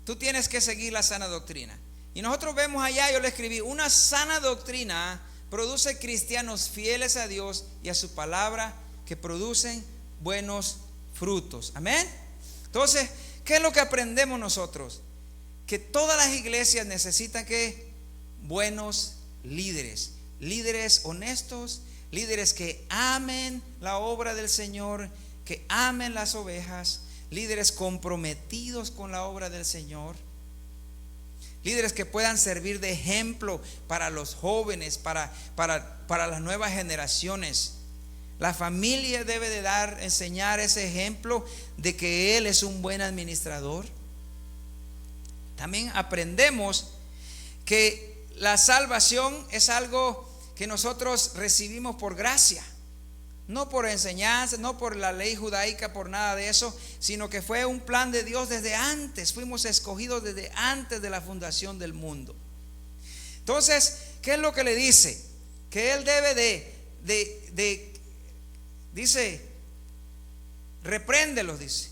Speaker 2: tú tienes que seguir la sana doctrina. Y nosotros vemos allá, yo le escribí, una sana doctrina produce cristianos fieles a Dios y a su palabra que producen buenos frutos. Amén. Entonces, ¿qué es lo que aprendemos nosotros? Que todas las iglesias necesitan que buenos líderes, líderes honestos, líderes que amen la obra del Señor, que amen las ovejas, líderes comprometidos con la obra del Señor, líderes que puedan servir de ejemplo para los jóvenes, para las nuevas generaciones. La familia debe de enseñar ese ejemplo de que Él es un buen administrador. También aprendemos que la salvación es algo que nosotros recibimos por gracia, no por enseñanza, no por la ley judaica, por nada de eso, sino que fue un plan de Dios desde antes. Fuimos escogidos desde antes de la fundación del mundo. Entonces, ¿qué es lo que le dice? Que Él debe dice, repréndelos, dice.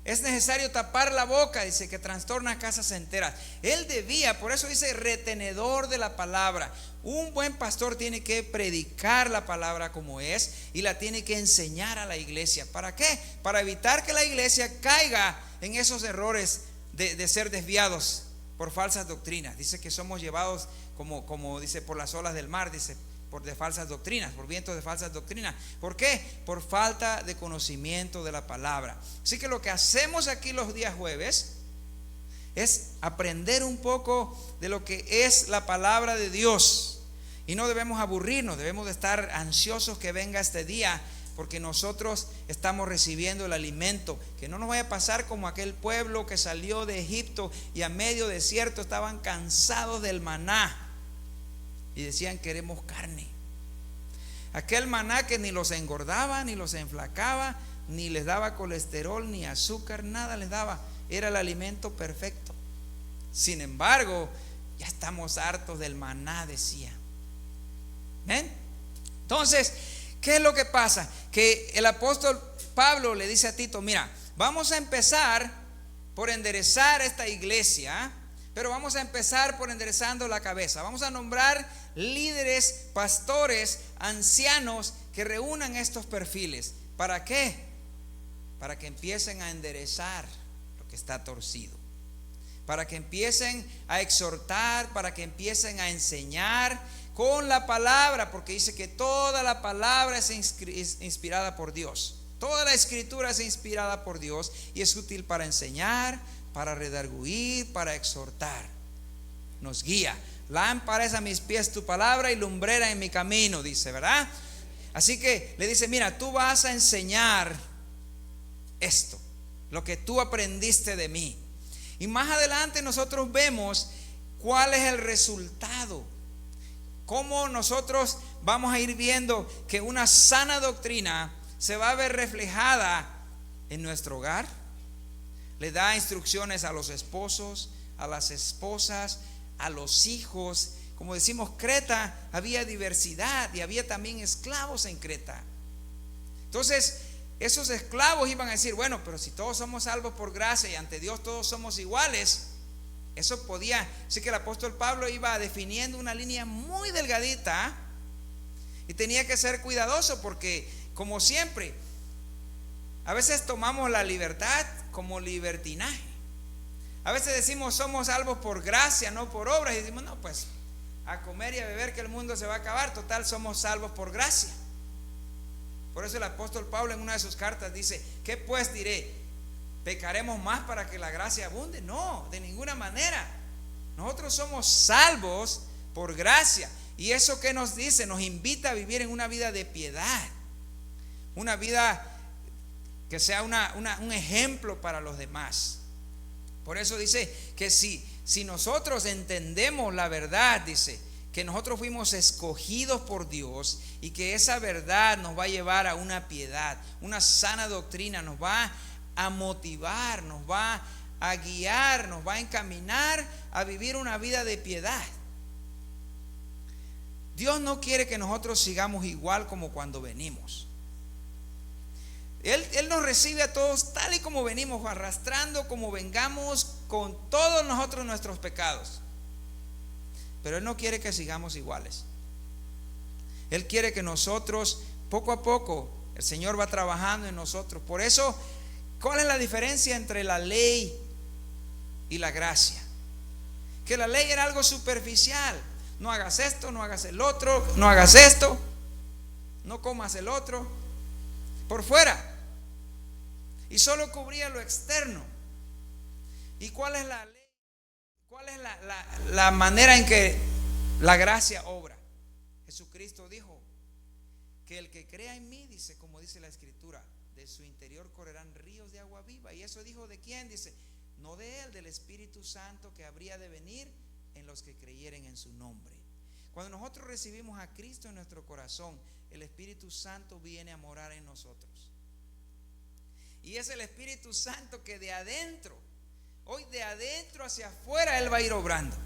Speaker 2: Es necesario tapar la boca, dice, que trastorna casas enteras. Él debía, por eso dice, retenedor de la palabra. Un buen pastor tiene que predicar la palabra como es y la tiene que enseñar a la iglesia. ¿Para qué? Para evitar que la iglesia caiga en esos errores de ser desviados por falsas doctrinas. Dice que somos llevados como dice, por las olas del mar, dice, de falsas doctrinas, por vientos de falsas doctrinas. ¿Por qué? Por falta de conocimiento de la palabra. Así que lo que hacemos aquí los días jueves es aprender un poco de lo que es la palabra de Dios. Y no debemos aburrirnos, debemos de estar ansiosos que venga este día, porque nosotros estamos recibiendo el alimento. Que no nos vaya a pasar como aquel pueblo que salió de Egipto y a medio desierto estaban cansados del maná y decían: queremos carne. Aquel maná que ni los engordaba, ni los enflacaba, ni les daba colesterol, ni azúcar, nada les daba. Era el alimento perfecto. Sin embargo, ya estamos hartos del maná, decía. ¿Ven? Entonces, ¿qué es lo que pasa? Que el apóstol Pablo le dice a Tito: mira, vamos a empezar por enderezar esta iglesia, pero vamos a empezar por enderezando la cabeza. Vamos a nombrar líderes, pastores, ancianos que reúnan estos perfiles. ¿Para qué? Para que empiecen a enderezar lo que está torcido, para que empiecen a exhortar, para que empiecen a enseñar con la palabra, porque dice que toda la palabra es inspirada por Dios. Toda la escritura es inspirada por Dios y es útil para enseñar, para redarguir, para exhortar. Nos guía. Lámpara es a mis pies tu palabra y lumbrera en mi camino, dice, ¿verdad? Así que le dice: mira, tú vas a enseñar esto, lo que tú aprendiste de mí. Y más adelante nosotros vemos cuál es el resultado, cómo nosotros vamos a ir viendo que una sana doctrina se va a ver reflejada en nuestro hogar. Le da instrucciones a los esposos, a las esposas, a los hijos. Como decimos, Creta había diversidad y había también esclavos en Creta. Entonces esos esclavos iban a decir: bueno, pero si todos somos salvos por gracia y ante Dios todos somos iguales. Eso podía, así que el apóstol Pablo iba definiendo una línea muy delgadita y tenía que ser cuidadoso, porque como siempre, a veces tomamos la libertad como libertinaje. A veces decimos: somos salvos por gracia, no por obras, y decimos: no, pues a comer y a beber que el mundo se va a acabar, total somos salvos por gracia. Por eso el apóstol Pablo en una de sus cartas dice: ¿qué pues diré? ¿Pecaremos más para que la gracia abunde? No, de ninguna manera. Nosotros somos salvos por gracia. Y eso que nos dice, nos invita a vivir en una vida de piedad, una vida que sea un ejemplo para los demás. Por eso dice que si nosotros entendemos la verdad, dice que nosotros fuimos escogidos por Dios y que esa verdad nos va a llevar a una piedad, una sana doctrina, nos va a motivar, nos va a guiar, nos va a encaminar a vivir una vida de piedad. Dios no quiere que nosotros sigamos igual como cuando venimos. Él nos recibe a todos tal y como venimos, arrastrando como vengamos, con todos nosotros nuestros pecados. Pero Él no quiere que sigamos iguales. Él quiere que nosotros, poco a poco, el Señor va trabajando en nosotros. Por eso, ¿cuál es la diferencia entre la ley y la gracia? Que la ley era algo superficial. No hagas esto, no hagas el otro, no hagas esto, no comas el otro, por fuera. Y solo cubría lo externo. ¿Y cuál es la ley? ¿Cuál es la manera en que la gracia obra? Jesucristo dijo que el que crea en mí, dice, como dice la Escritura, de su interior correrán ríos de agua viva. Y eso dijo de quién, dice, no de él, del Espíritu Santo que habría de venir en los que creyeren en su nombre. Cuando nosotros recibimos a Cristo en nuestro corazón, el Espíritu Santo viene a morar en nosotros. Y es el Espíritu Santo que de adentro, hoy de adentro hacia afuera, Él va a ir obrando.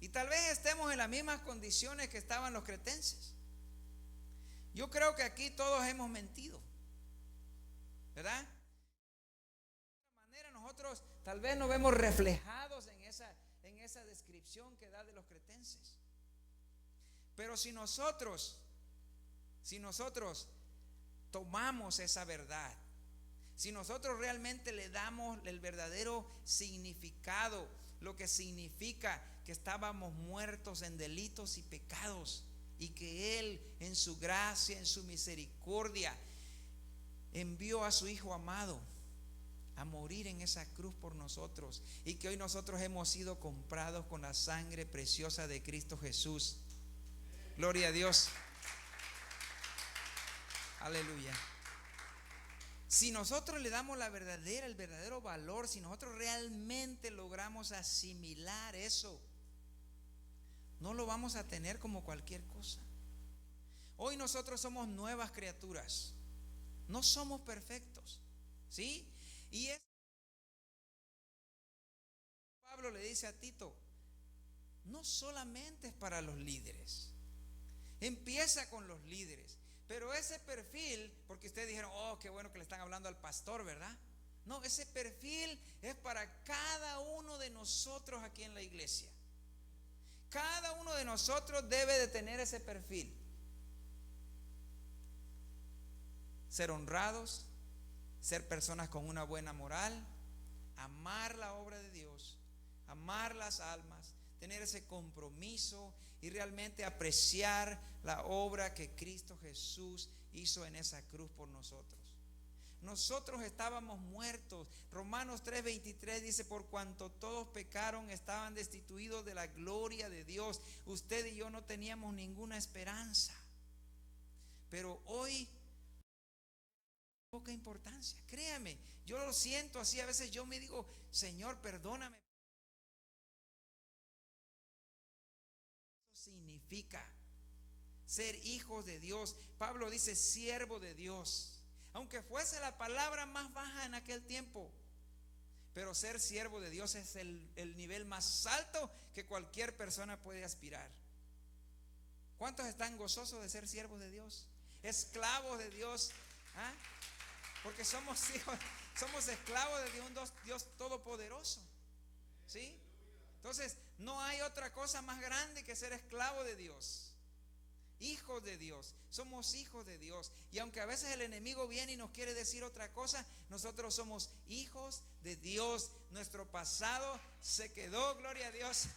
Speaker 2: Y tal vez estemos en las mismas condiciones que estaban los cretenses. Yo creo que aquí todos hemos mentido, ¿verdad? De alguna manera nosotros tal vez nos vemos reflejados en esa descripción que da de los cretenses. Pero si nosotros tomamos esa verdad, si nosotros realmente le damos el verdadero significado, lo que significa que estábamos muertos en delitos y pecados, y que Él en su gracia, en su misericordia, envió a su Hijo amado a morir en esa cruz por nosotros, y que hoy nosotros hemos sido comprados con la sangre preciosa de Cristo Jesús. Gloria a Dios. Aleluya. Si nosotros le damos el verdadero valor, si nosotros realmente logramos asimilar eso, no lo vamos a tener como cualquier cosa. Hoy nosotros somos nuevas criaturas, no somos perfectos, ¿sí? Y es Pablo le dice a Tito, no solamente es para los líderes, empieza con los líderes. Pero ese perfil, porque ustedes dijeron, oh, qué bueno que le están hablando al pastor, ¿verdad? No, ese perfil es para cada uno de nosotros aquí en la iglesia. Cada uno de nosotros debe de tener ese perfil. Ser honrados, ser personas con una buena moral, amar la obra de Dios, amar las almas, tener ese compromiso y realmente apreciar la obra que Cristo Jesús hizo en esa cruz por nosotros. Nosotros estábamos muertos. Romanos 3:23 dice, por cuanto todos pecaron, estaban destituidos de la gloria de Dios. Usted y yo no teníamos ninguna esperanza. Pero hoy, poca importancia. Créame, yo lo siento así. A veces yo me digo, Señor, perdóname. Significa ser hijos de Dios. Pablo dice siervo de Dios, aunque fuese la palabra más baja en aquel tiempo, pero ser siervo de Dios es el nivel más alto que cualquier persona puede aspirar. ¿Cuántos están gozosos de ser siervos de Dios? Esclavos de Dios, ¿ah? Porque somos hijos, somos esclavos de Dios todopoderoso, ¿sí? Entonces, no hay otra cosa más grande que ser esclavo de Dios. Hijos de Dios, somos hijos de Dios. Y aunque a veces el enemigo viene y nos quiere decir otra cosa, nosotros somos hijos de Dios. Nuestro pasado se quedó, gloria a Dios.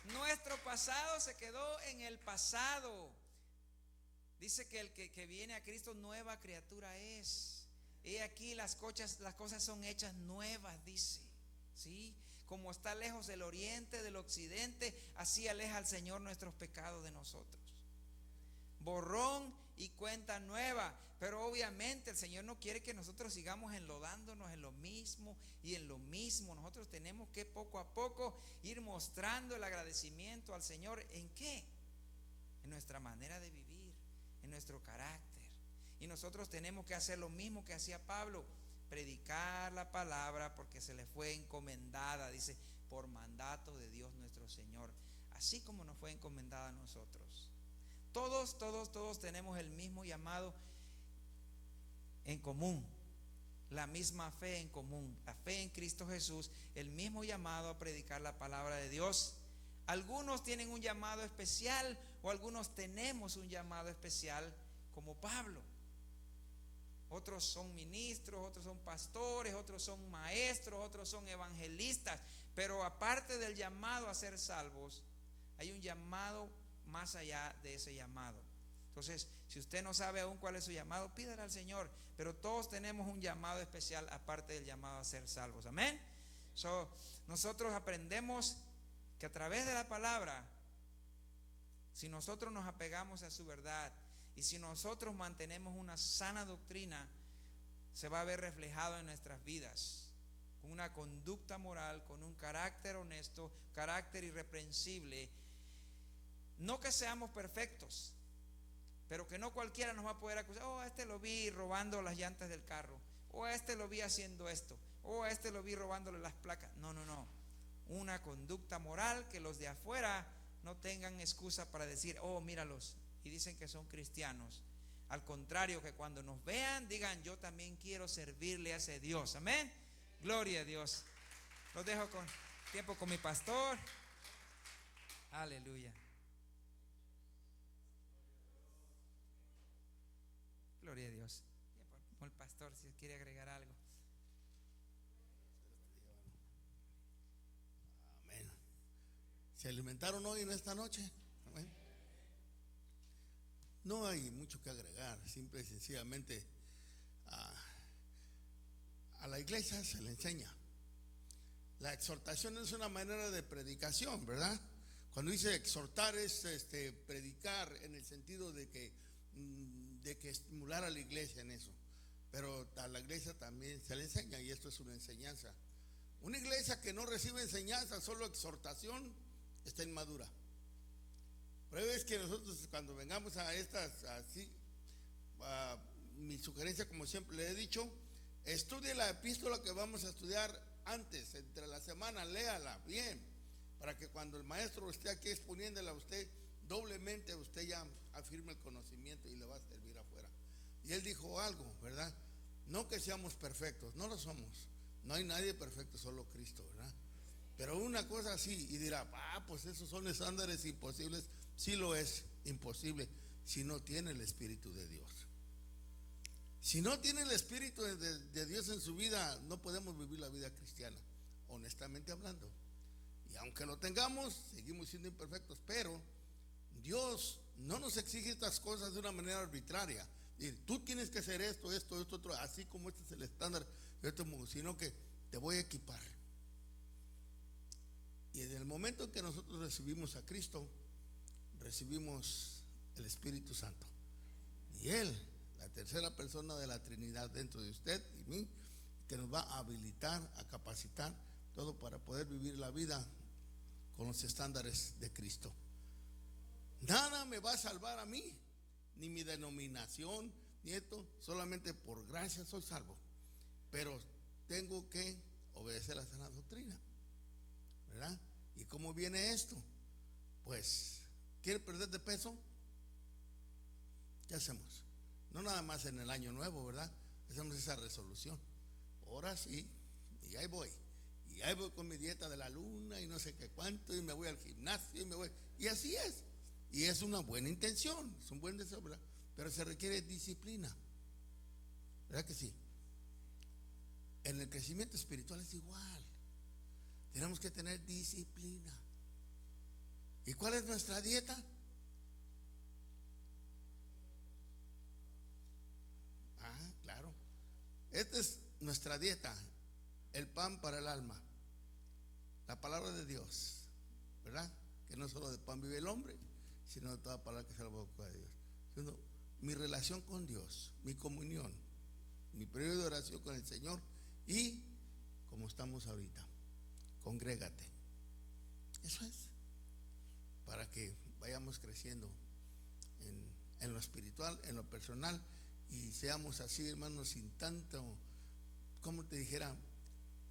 Speaker 2: Nuestro pasado se quedó en el pasado. Dice que el que viene a Cristo, nueva criatura es. He aquí las cosas son hechas nuevas, dice. ¿Sí? Como está lejos el oriente del occidente, así aleja al Señor nuestros pecados de nosotros. Borrón y cuenta nueva. Pero obviamente el Señor no quiere que nosotros sigamos enlodándonos en lo mismo y en lo mismo. Nosotros tenemos que poco a poco ir mostrando el agradecimiento al Señor. ¿En qué? En nuestra manera de vivir, en nuestro carácter. Y nosotros tenemos que hacer lo mismo que hacía Pablo: predicar la palabra, porque se le fue encomendada, dice, por mandato de Dios nuestro Señor, así como nos fue encomendada a nosotros. Todos tenemos el mismo llamado en común, la misma fe en común, la fe en Cristo Jesús, el mismo llamado a predicar la palabra de Dios. Algunos tienen un llamado especial, o algunos tenemos un llamado especial como Pablo. Otros son ministros, otros son pastores, otros son maestros, otros son evangelistas. Pero aparte del llamado a ser salvos, hay un llamado más allá de ese llamado. Entonces, si usted no sabe aún cuál es su llamado, pídale al Señor. Pero todos tenemos un llamado especial aparte del llamado a ser salvos. Amén. Nosotros aprendemos que a través de la palabra Si nosotros nos apegamos a su verdad y si nosotros mantenemos una sana doctrina, se va a ver reflejado en nuestras vidas, con una conducta moral, con un carácter honesto, carácter irreprensible. No que seamos perfectos, pero que no cualquiera nos va a poder acusar. Oh, a este lo vi robando las llantas del carro, o a este lo vi haciendo esto, o a este lo vi robándole las placas. No. Una conducta moral que los de afuera no tengan excusa para decir, oh, míralos, y dicen que son cristianos. Al contrario, que cuando nos vean digan, yo también quiero servirle a ese Dios. Amén. Gloria a Dios. Los dejo con tiempo con mi pastor. Aleluya. Gloria a Dios. Con el pastor, si quiere agregar algo.
Speaker 3: Amén. ¿Se alimentaron hoy en esta noche? Amén. No hay mucho que agregar. Simple y sencillamente a la iglesia se le enseña. La exhortación es una manera de predicación, ¿verdad? Cuando dice exhortar es predicar en el sentido de que estimular a la iglesia en eso. Pero a la iglesia también se le enseña, y esto es una enseñanza. Una iglesia que no recibe enseñanza, solo exhortación, está inmadura. Pero es que nosotros cuando vengamos a estas así, mi sugerencia, como siempre le he dicho, estudie la epístola que vamos a estudiar antes, entre la semana, léala bien, para que cuando el maestro esté aquí exponiéndola a usted, doblemente usted ya afirme el conocimiento y le va a servir afuera. Y él dijo algo, ¿verdad? No que seamos perfectos, no lo somos. No hay nadie perfecto, solo Cristo, ¿verdad? Pero una cosa así, y dirá, pues esos son estándares imposibles. Sí lo es, imposible, si no tiene el Espíritu de Dios. Si no tiene el Espíritu de Dios en su vida, no podemos vivir la vida cristiana, honestamente hablando. Y aunque lo tengamos, seguimos siendo imperfectos, pero Dios no nos exige estas cosas de una manera arbitraria. Tú tienes que hacer esto, otro, así como este es el estándar, sino que te voy a equipar. Y en el momento en que nosotros recibimos a Cristo, recibimos el Espíritu Santo. Y Él, la tercera persona de la Trinidad dentro de usted y mí, que nos va a habilitar, a capacitar, todo para poder vivir la vida con los estándares de Cristo. Nada me va a salvar a mí, ni mi denominación, ni esto, solamente por gracia soy salvo. Pero tengo que obedecer a la sana doctrina, ¿verdad? ¿Y cómo viene esto? Pues, ¿quiere perder de peso? ¿Qué hacemos? No nada más en el año nuevo, ¿verdad? Hacemos esa resolución. Ahora sí, y ahí voy. Y ahí voy con mi dieta de la luna y no sé qué cuánto, y me voy al gimnasio y así es. Y es una buena intención, es un buen deseo, ¿verdad? Pero se requiere disciplina, ¿verdad que sí? En el crecimiento espiritual es igual. Tenemos que tener disciplina. ¿Y cuál es nuestra dieta? Claro. Esta es nuestra dieta, el pan para el alma, la palabra de Dios, ¿verdad? Que no solo de pan vive el hombre, sino de toda palabra que sale de la boca de Dios. Sino mi relación con Dios, mi comunión, mi periodo de oración con el Señor, y como estamos ahorita, congrégate. Eso es, para que vayamos creciendo en lo espiritual, en lo personal, y seamos así, hermanos, sin tanto, como te dijera,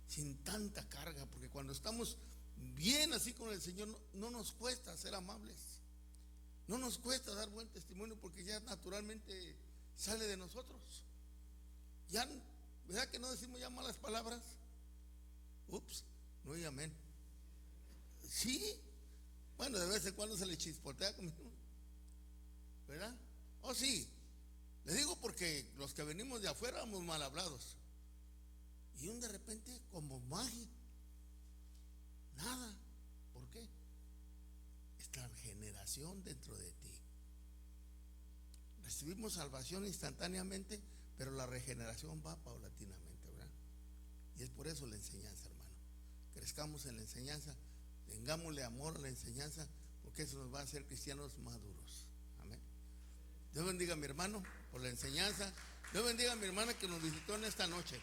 Speaker 3: sin tanta carga, porque cuando estamos bien así con el Señor, no nos cuesta ser amables, no nos cuesta dar buen testimonio, porque ya naturalmente sale de nosotros. Ya, ¿verdad que no decimos ya malas palabras? Ups, no y amén. Sí, bueno, de vez en cuando se le chispotea conmigo, ¿verdad? Oh, sí. Le digo porque los que venimos de afuera vamos mal hablados. Y de repente, como magia, nada. ¿Por qué? Esta generación dentro de ti. Recibimos salvación instantáneamente, pero la regeneración va paulatinamente, ¿verdad? Y es por eso la enseñanza, hermano. Crezcamos en la enseñanza, tengámosle amor a la enseñanza, porque porque eso nos va a hacer cristianos maduros. Amén. Dios bendiga a mi hermano por la enseñanza. Dios bendiga a mi hermana que nos visitó en esta noche.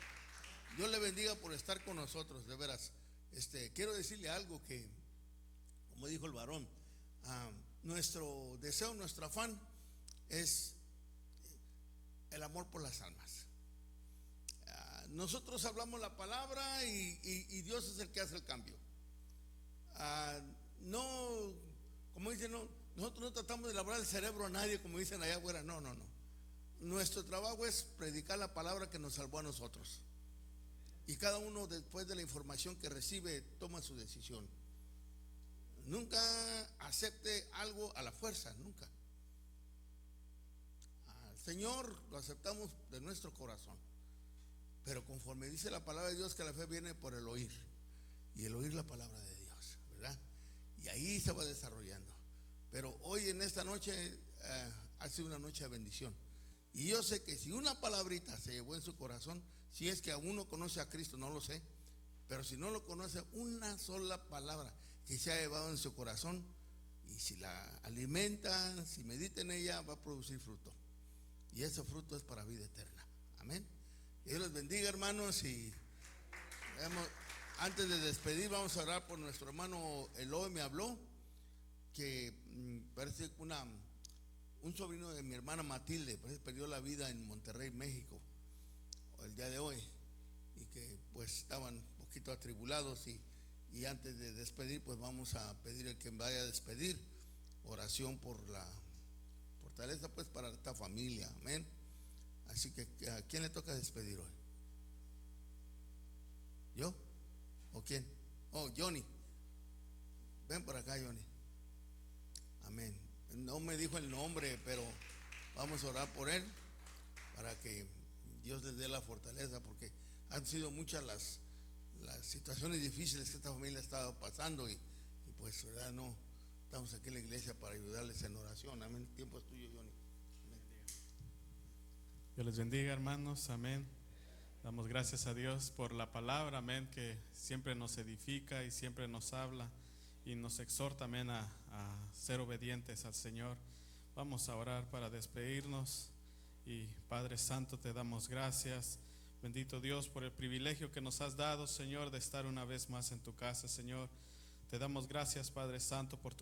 Speaker 3: Dios le bendiga por estar con nosotros, de veras. Quiero decirle algo que, como dijo el varón, nuestro deseo, nuestro afán es el amor por las almas. Nosotros hablamos la palabra y Dios es el que hace el cambio. No, como dicen, no, nosotros no tratamos de lavar el cerebro a nadie, como dicen allá afuera. No. Nuestro trabajo es predicar la palabra que nos salvó a nosotros. Y cada uno, después de la información que recibe, toma su decisión. Nunca acepte algo a la fuerza, nunca. Al Señor lo aceptamos de nuestro corazón, pero conforme dice la palabra de Dios, que la fe viene por el oír, y el oír la palabra de Dios, ¿verdad? Y ahí se va desarrollando. Pero hoy, en esta noche, ha sido una noche de bendición. Y yo sé que si una palabrita se llevó en su corazón, si es que aún no conoce a Cristo, no lo sé, pero si no lo conoce, una sola palabra que se ha llevado en su corazón, y si la alimenta, si medita en ella, va a producir fruto, y ese fruto es para vida eterna. Amén. Dios les bendiga, hermanos. Y antes de despedir, vamos a orar por nuestro hermano Eloy. Me habló que parece un sobrino de mi hermana Matilde, parece que perdió la vida en Monterrey, México, el día de hoy, y que pues estaban un poquito atribulados, y antes de despedir, pues vamos a pedir el que vaya a despedir, oración por la fortaleza pues para esta familia. Amén. Así que, ¿a quién le toca despedir hoy? ¿Yo? ¿O quién? Oh, Johnny. Ven por acá, Johnny. Amén. No me dijo el nombre, pero vamos a orar por él para que Dios les dé la fortaleza, porque han sido muchas las situaciones difíciles que esta familia ha estado pasando, y pues, ¿verdad? No, estamos aquí en la iglesia para ayudarles en oración. Amén. El tiempo es tuyo, Johnny. Amén.
Speaker 4: Dios les bendiga, hermanos. Amén. Damos gracias a Dios por la palabra, amén, que siempre nos edifica y siempre nos habla y nos exhorta, amén, a ser obedientes al Señor. Vamos a orar para despedirnos. Y Padre Santo, te damos gracias, bendito Dios, por el privilegio que nos has dado, Señor, de estar una vez más en tu casa, Señor. Te damos gracias, Padre Santo, por tu